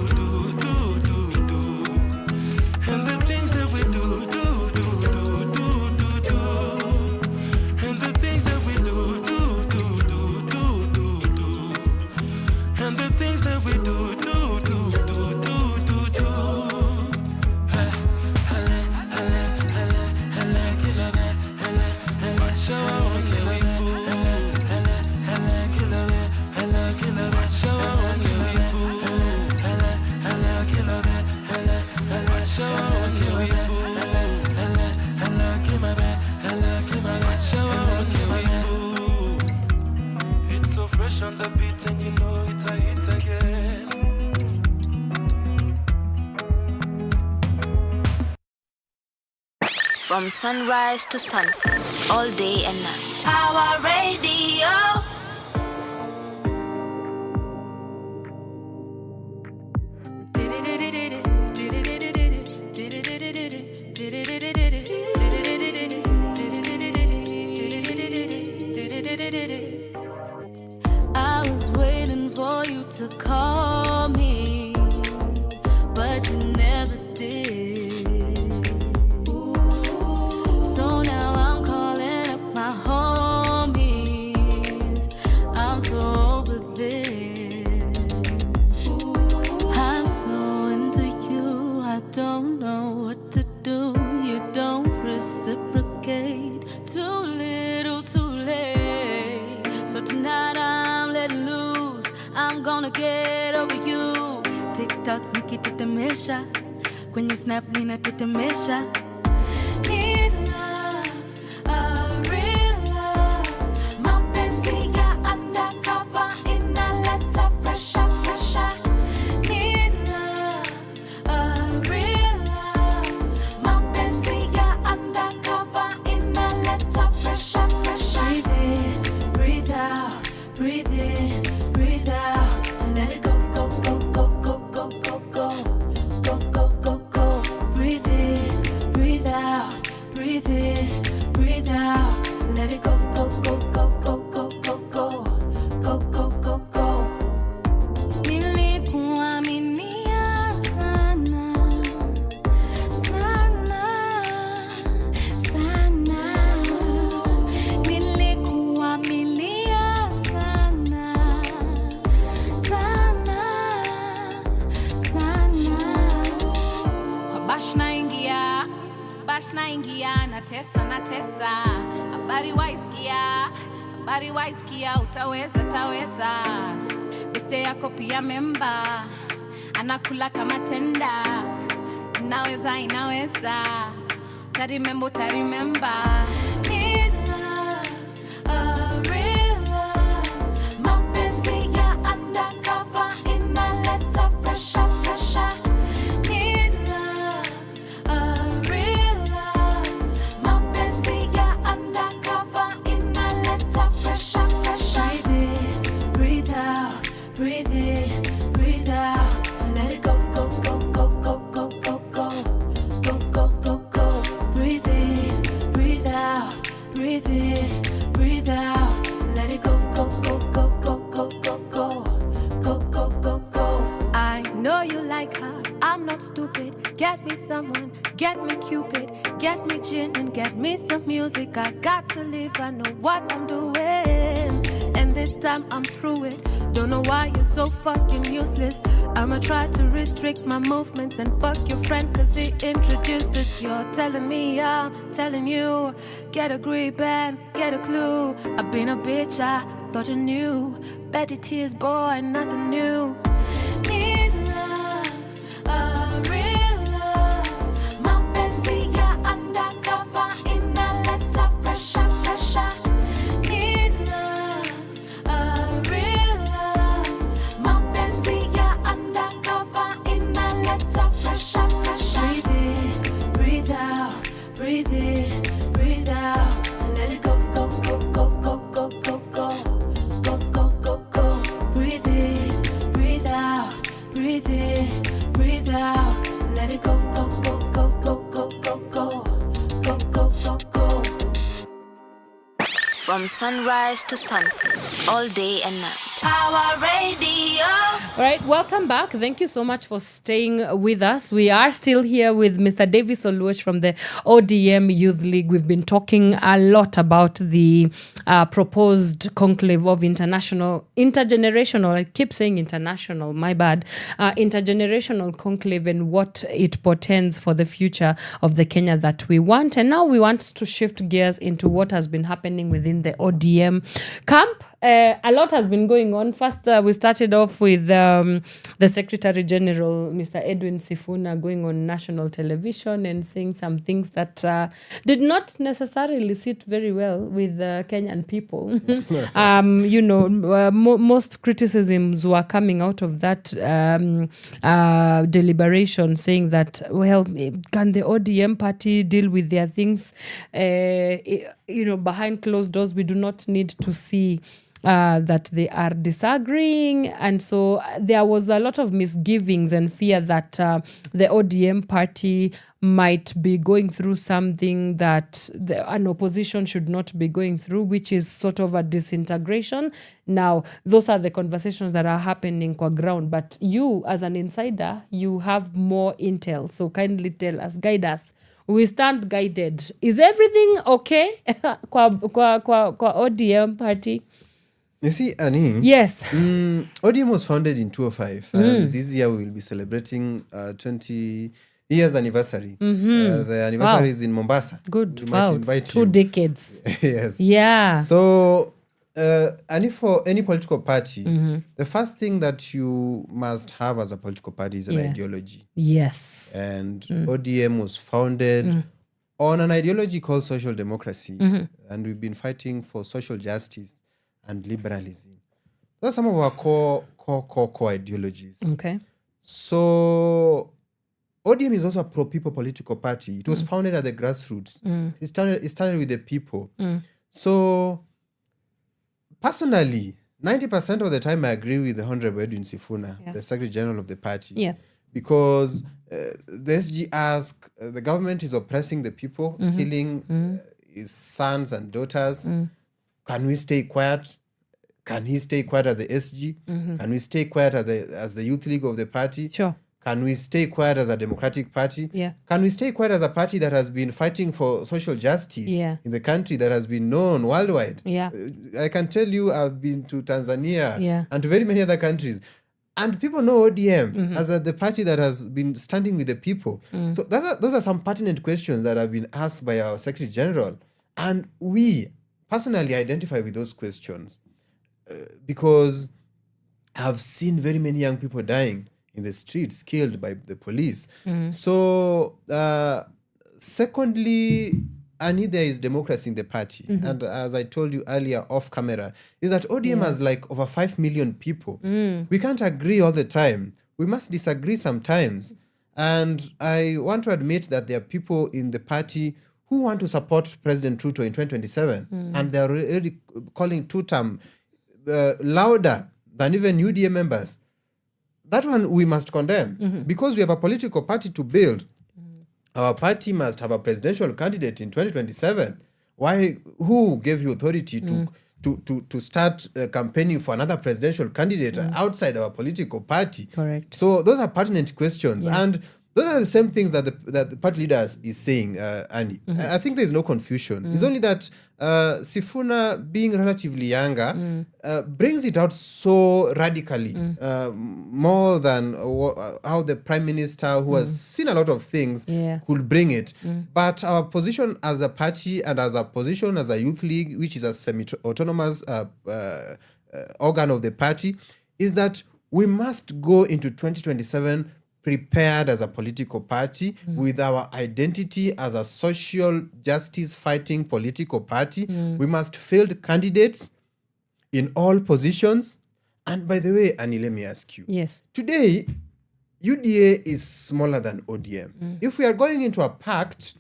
From sunrise to sunset, all day and night. Power Radio. I was waiting for you to call me, but you never did. So now I'm calling up my homies. I'm so over this. I'm so into you, I don't know what to do. You don't reciprocate. Too little, too late. So tonight I'm letting loose. I'm gonna get over you. TikTok nikitetemesha, kwenye snap ninatetemesha. Need love, a real love. Mapenzi ya undercover inaleta pressure, pressure. Need love, a real love. Mapenzi ya undercover inaleta pressure, pressure. Breathe in, breathe out, breathe in, breathe out. Let it go, go, go, go, go, go, go, go, go, go, go, go. Breathe in, breathe out, breathe in, breathe out. Let it go, go, go, go, go, go, go, go, go, go, go, go. Nilikuaminia sana, sana, sana. Nilikuaminia sana, sana, sana. Bash naingia natesa. Habari waisikia utaweza. Beste yako pia memba, anakula kama tenda. Inaweza. Tarimember. Need love, a real love. Mapenzi ya undercover inaleta pressure, pressure. Need love, a real love. Mapenzi ya undercover inaleta pressure, pressure. Breathe out, breathe in, breathe out. Let it go, go, go, go, go, go, go, go, go, go, go, go. Breathe in, breathe out, breathe in, breathe out. Let it go, go, go, go, go, go, go, go, go, go, go, go. I know you like her, I'm not stupid. Get me someone, get me Cupid, get me gin and get me some music. I got to live, I know what I'm doing, and this time I'm through it. Don't know why you're so fucking useless. I'ma try to restrict my movements and fuck your friend cause he introduced us. You're telling me, I'm telling you. Get a grip and get a clue. I've been a bitch, I thought you knew. Betty Tears, boy, nothing new. Need love, a real love. Mapenzi ya undercover inaleta pressure, pressure. Need love, a real love. Mapenzi ya undercover inaleta pressure, pressure. Breathe in, breathe out, breathe in, breathe out. Let it go, go, go, go, go, go, go, go, go, go, go, go. Breathe in, breathe out, breathe in, breathe out. Let it go, go, go, go, go, go, go, go, go, go, go, go. From sunrise to sunset, all day and night. Power Radio. All right, welcome back. Thank you so much for staying with us. We are still here with Mr. Davis Oluoch from the ODM Youth League. We've been talking a lot about the proposed conclave of intergenerational, I keep saying international, my bad, intergenerational conclave and what it portends for the future of the Kenya that we want. And now we want to shift gears into what has been happening within the ODM camp. a lot has been going on. First, we started off with the Secretary General, Mr. Edwin Sifuna, going on national television and saying some things that did not necessarily sit very well with Kenyan people. Most criticisms were coming out of that deliberation, saying that, well, can the ODM party deal with their things, behind closed doors? We do not need to see that they are disagreeing. And so there was a lot of misgivings and fear that the ODM party might be going through something that an opposition should not be going through, which is sort of a disintegration. Now, those are the conversations that are happening on ground. But you, as an insider, you have more intel. So kindly tell us, guide us. We stand guided. Is everything okay kwa ODM party? You see, Annie. Yes. ODM was founded in 2005, and this year we will be celebrating 20 years anniversary. The anniversary is in Mombasa. Good. We might invite 2 you. decades. Yes. Yeah. So, and for any political party, the first thing that you must have as a political party is an ideology. Yes. And ODM was founded on an ideology called social democracy. And we've been fighting for social justice and liberalism. Those are some of our core ideologies. Okay. So ODM is also a pro-people political party. It was founded at the grassroots. It started with the people. So personally, 90% of the time I agree with the Honorable Edwin Sifuna, the Secretary General of the party. Yeah. Because the SG asked, the government is oppressing the people, killing his sons and daughters. Can we stay quiet? Can he stay quiet at the SG? Can we stay quiet as the youth league of the party? Sure. Can we stay quiet as a democratic party? Yeah. Can we stay quiet as a party that has been fighting for social justice in the country, that has been known worldwide? Yeah. I can tell you I've been to Tanzania and to very many other countries. And people know ODM as the party that has been standing with the people. So those are some pertinent questions that have been asked by our Secretary General. And we personally identify with those questions because I've seen very many young people dying in the streets, killed by the police. So, secondly, there is democracy in the party. And as I told you earlier off camera, is that ODM has like over 5 million people. We can't agree all the time. We must disagree sometimes. And I want to admit that there are people in the party who want to support President Ruto in 2027. And they're already calling two-term louder than even UDA members. That one we must condemn because we have a political party to build. Our party must have a presidential candidate in 2027. Who gave you authority to start campaigning for another presidential candidate outside our political party? Correct. So those are pertinent questions. And those are the same things that the party leaders is saying, Annie. I think there's no confusion. It's only that Sifuna, being relatively younger, brings it out so radically, more than how the Prime Minister, who has seen a lot of things, could bring it. But our position as a party and as a position as a youth league, which is a semi-autonomous organ of the party, is that we must go into 2027 prepared as a political party with our identity as a social justice fighting political party. We must field candidates in all positions. And by the way, Annie, let me ask you. Yes. Today, UDA is smaller than ODM. If we are going into a pact,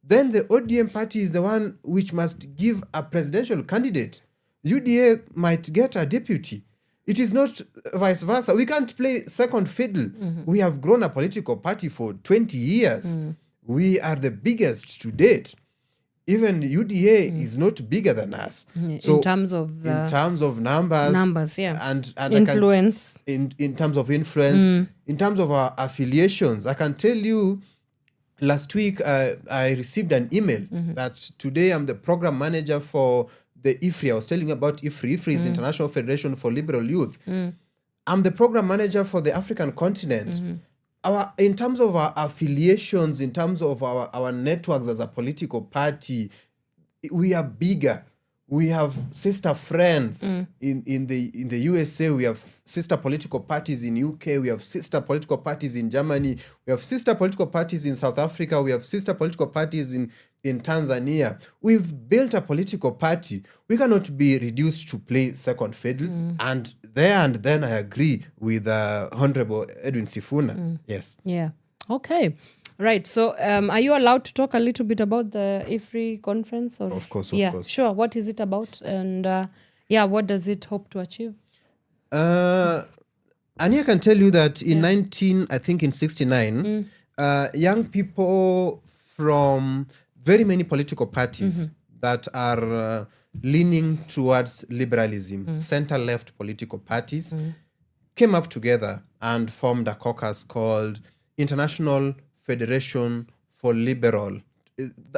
then the ODM party is the one which must give a presidential candidate. UDA might get a deputy. It is not vice versa. We can't play second fiddle. We have grown a political party for 20 years. We are the biggest to date. Even UDA is not bigger than us. So in terms of numbers, and influence. In terms of influence, in terms of our affiliations, I can tell you. Last week, I received an email that today I'm the program manager for the IFRI. I was telling you about IFRI. IFRI is International Federation for Liberal Youth. I'm the program manager for the African continent. In terms of our affiliations, in terms of our networks as a political party, we are bigger. We have sister friends in the USA. We have sister political parties in UK. We have sister political parties in Germany. We have sister political parties in South Africa. We have sister political parties in Tanzania. We've built a political party. We cannot be reduced to play second fiddle. And then I agree with Honorable Edwin Sifuna. Yes. Yeah. Okay. Right. So, are you allowed to talk a little bit about the IFRI conference? Or? Of course. Sure. What is it about? And what does it hope to achieve? And I can tell you that in 1969, young people from very many political parties that are leaning towards liberalism, center-left political parties, came up together and formed a caucus called International Federation for Liberal.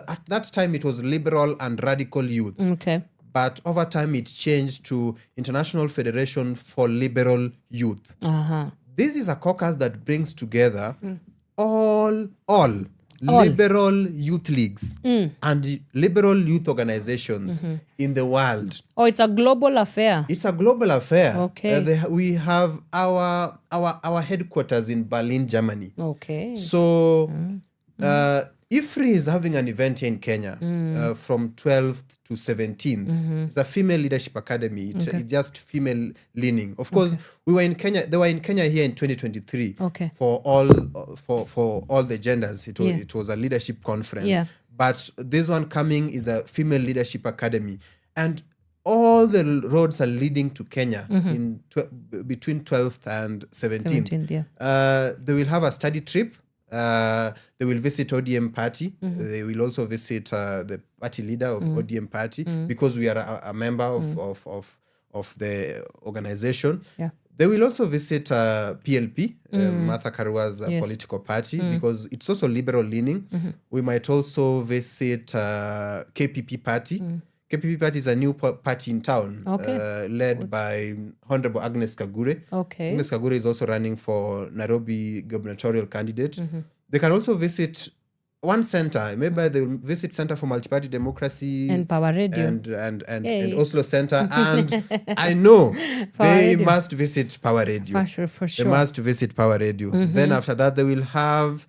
At that time, it was Liberal and Radical Youth. Okay. But over time, it changed to International Federation for Liberal Youth. This is a caucus that brings together all liberal youth leagues and liberal youth organizations in the world. Oh, it's a global affair. It's a global affair. Okay. We have our headquarters in Berlin, Germany. Okay. So IFRI is having an event here in Kenya from 12th to 17th. It's a female leadership academy. It's just female leaning. Of course, we were in Kenya. They were in Kenya here in 2023 for all the genders. It was a leadership conference. Yeah. But this one coming is a female leadership academy, and all the roads are leading to Kenya in between 12th and 17th. They will have a study trip. They will visit ODM party. They will also visit the party leader of ODM party because we are a member of the organization. Yeah. They will also visit PLP, Martha Karua's political party, because it's also liberal leaning. We might also visit KPP party. KPP party is a new party in town, led by Honorable Agnes Kagure. Agnes Kagure is also running for Nairobi gubernatorial candidate. They can also visit one center. Maybe they will visit Center for Multi-Party Democracy and Power Radio and Oslo Center. And I know they must visit Power Radio. For sure. They must visit Power Radio. Then after that, they will have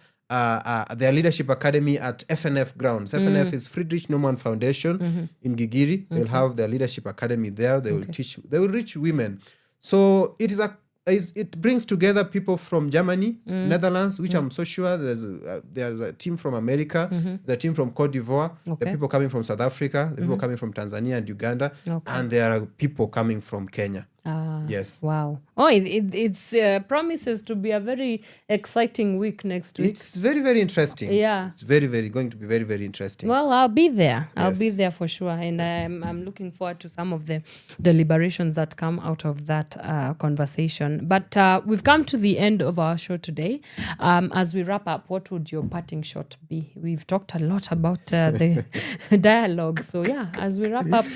their leadership academy at FNF grounds. FNF is Friedrich Naumann Foundation in Gigiri. They'll have their leadership academy there. They will teach. They will reach women. So it brings together people from Germany, Netherlands, which I'm so sure there's a team from America, the team from Cote d'Ivoire, the people coming from South Africa, the people coming from Tanzania and Uganda, and there are people coming from Kenya. Yes. Wow. Oh, it's promises to be a very exciting week next week. It's very, very interesting. Yeah. It's going to be very, very interesting. Well, I'll be there. I'll be there for sure. And I'm looking forward to some of the deliberations that come out of that conversation. But we've come to the end of our show today. As we wrap up, what would your parting shot be? We've talked a lot about the dialogue. So yeah, as we wrap up,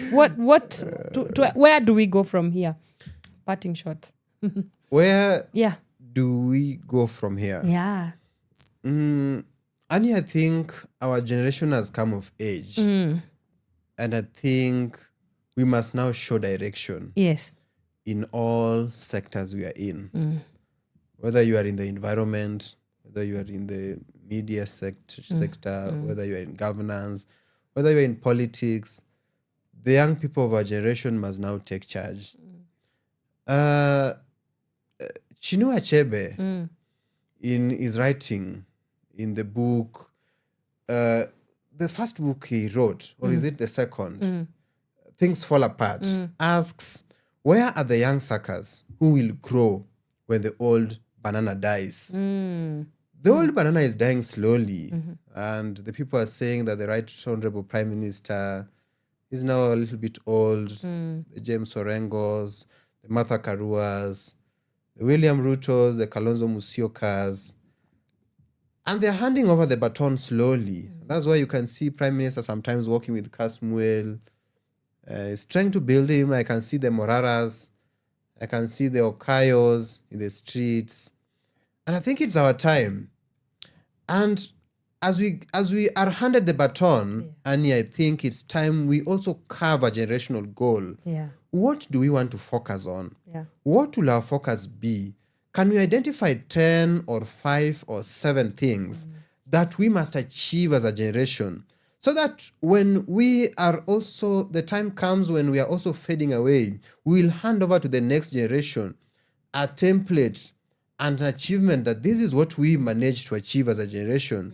where do we go from here? Parting shot. Where do we go from here? Yeah. Annie, I think our generation has come of age. And I think we must now show direction. Yes. In all sectors we are in. Whether you are in the environment, whether you are in the media sector, whether you are in governance, whether you are in politics, the young people of our generation must now take charge. Chinua Achebe, in his writing, in the book, the first book he wrote, or is it the second, Things Fall Apart, asks, where are the young suckers who will grow when the old banana dies? The old banana is dying slowly, and the people are saying that the Right Honorable Prime Minister is now a little bit old, the James Orengos, the Martha Karuas, the William Rutos, the Kalonzo Musyokas, and they're handing over the baton slowly. That's why you can see Prime Minister sometimes walking with Kasmuel. He's trying to build him. I can see the Moraras. I can see the Okayos in the streets. And I think it's our time. And as we are handed the baton, Annie, I think it's time we also carve a generational goal. Yeah. What do we want to focus on? Yeah. What will our focus be? Can we identify 10 or 5 or 7 things that we must achieve as a generation, so that when we are also, the time comes when we are also fading away, we will hand over to the next generation a template and an achievement that this is what we managed to achieve as a generation.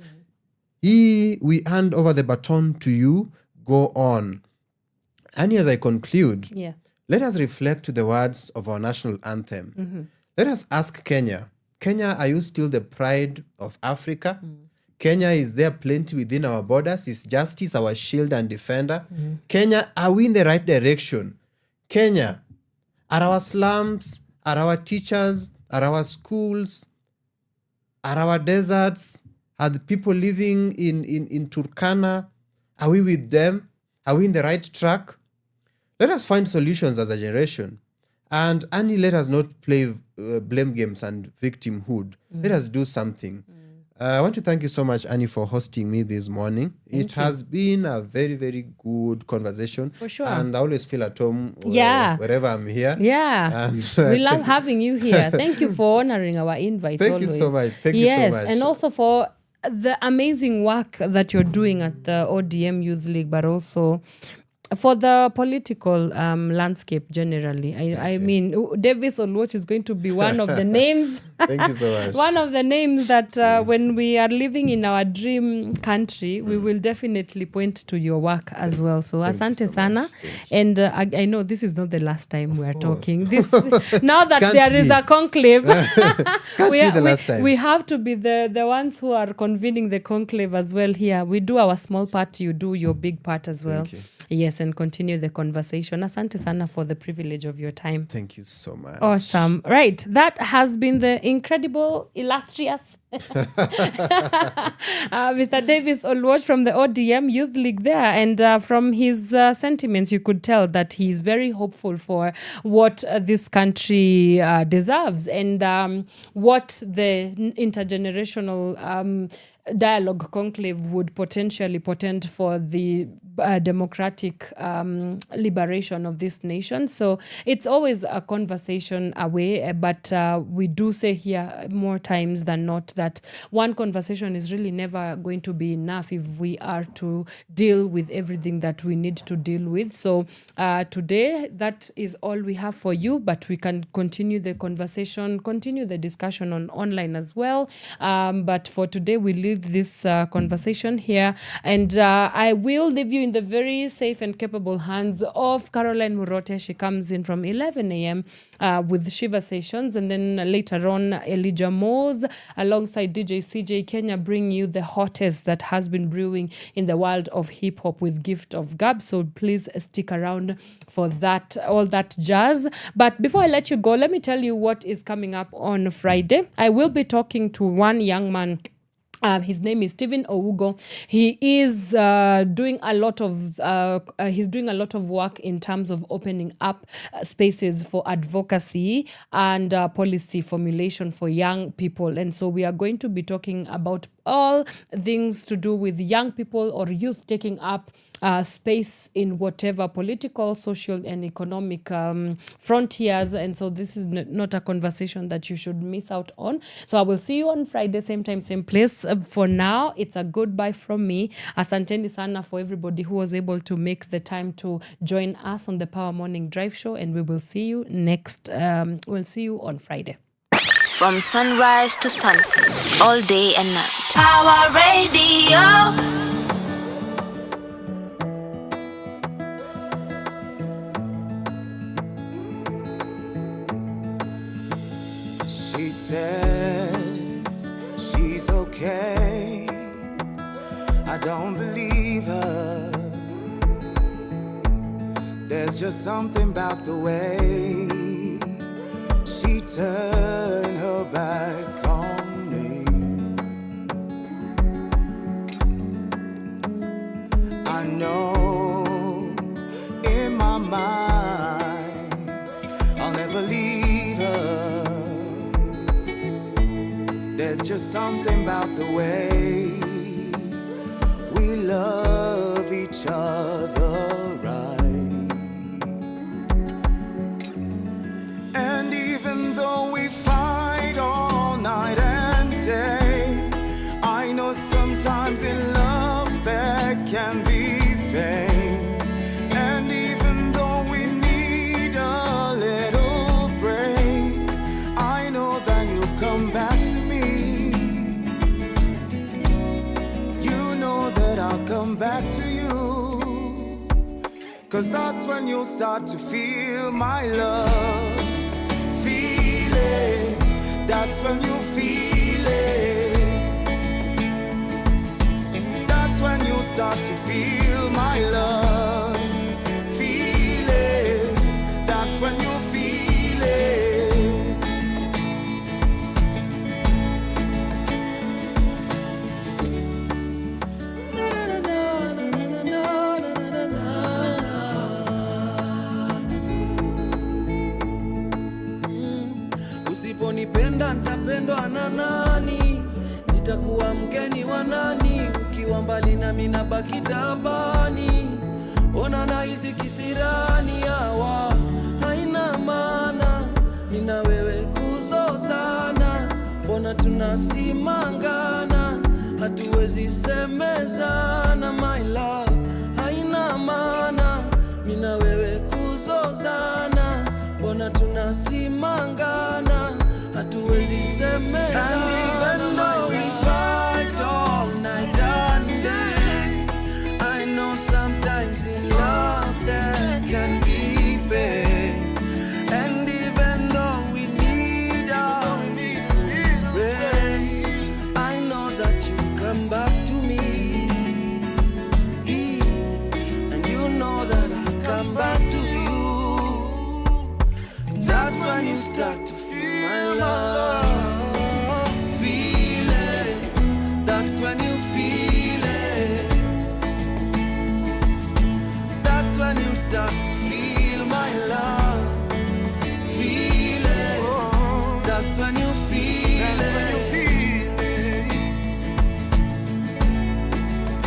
We hand over the baton to you, go on. And as I conclude, let us reflect to the words of our national anthem. Let us ask Kenya, are you still the pride of Africa? Kenya, is there plenty within our borders? Is justice our shield and defender? Kenya, are we in the right direction? Kenya, are our slums, are our teachers, are our schools, are our deserts, are the people living in Turkana, are we with them? Are we in the right track? Let us find solutions as a generation. And Annie, let us not play blame games and victimhood. Let us do something. I want to thank you so much, Annie, for hosting me this morning. It has been a very, very good conversation. For sure. And I always feel at home wherever I'm here. Yeah. And we love having you here. Thank you for honoring our invite. Thank you so much. Thank you so much. Yes, and also for the amazing work that you're doing at the ODM Youth League, but also for the political landscape generally. I mean, Davis Oluoch is going to be one of the names. Thank you so much. One of the names that when we are living in our dream country, we will definitely point to your work as well. So asante sana. And I know this is not the last time we are talking. This now that there is a conclave, we have to be the ones who are convening the conclave as well here. We do our small part, you do your big part as well. Thank you. Yes, and continue the conversation. Asante sana for the privilege of your time. Thank you so much. Awesome. Right. That has been the incredible, illustrious Mr. Davis Oluoch from the ODM Youth League there. And from his sentiments, you could tell that he's very hopeful for what this country deserves and what the intergenerational dialogue conclave would potentially portend for the democratic liberation of this nation. So it's always a conversation away, but we do say here more times than not that one conversation is really never going to be enough if we are to deal with everything that we need to deal with. So today, that is all we have for you, but we can continue the conversation, continue the discussion on online as well. But for today, we leave this conversation here, and I will leave you in the very safe and capable hands of Caroline Murote. She comes in from 11 a.m. With Shiva sessions, and then later on Elijah Moores alongside DJ CJ Kenya bring you the hottest that has been brewing in the world of hip hop with Gift of Gab. So please stick around for that, all that jazz. But before I let you go, let me tell you what is coming up on Friday. I will be talking to one young man. His name is Stephen Ougo. He is doing a lot of work in terms of opening up spaces for advocacy and policy formulation for young people. And so we are going to be talking about all things to do with young people or youth taking up space in whatever political, social, and economic frontiers. And so this is not a conversation that you should miss out on. So I will see you on Friday, same time, same place. For now, it's a goodbye from me. Asanteni sana for everybody who was able to make the time to join us on the Power Morning Drive Show. And we will see you we'll see you on Friday. From sunrise to sunset, all day and night. Power Radio. She says she's okay. I don't believe her. There's just something about the way she turned her back on me. I know in my mind I'll never leave her. There's just something about the way we love each other right. And even though we fight all night and day, I know sometimes in love there can be pain. And even though we need a little break, I know that you'll come back to me. You know that I'll come back to you, 'cause that's when you'll start to feel my love. Feel it, that's when you feel it. That's when you start to feel my love. Feel it, that's when you feel it. Na na na na na na na na na. Usiponipenda nitapendwa na nani? Nitakuwa mgeni wa nani? Ukiwa mbali nami nabaki tabani. Ona nahisi kisirani, hawa haina maana. Mimi na wewe kuzozana, mbona tunasimangana? Hatuwezi semezana, my love, haina maana. Mimi na wewe kuzozana, mbona tunasimangana? Hatuwezi semezana. And even though we fight all night and day, I know sometimes in love there can be pain. And even though we need a break, I know that you come back to me. And you know that I come back to you. That's when you start to feel my love. Feel it, that's when you feel it. That's when you start to feel my love. Feel it, that's when you feel it.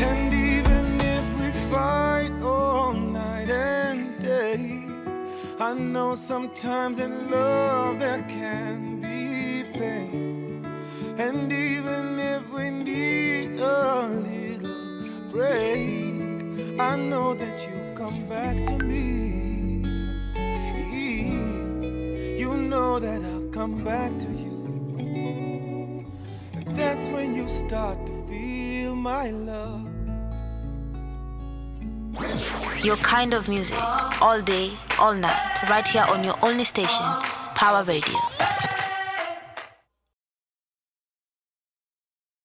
And even if we fight all night and day, I know sometimes in love there can be pain. And even if we need a little break, I know that you come back to me. You know that I'll come back to you. And that's when you start to feel my love. Your kind of music, all day, all night, right here on your only station, Power Radio.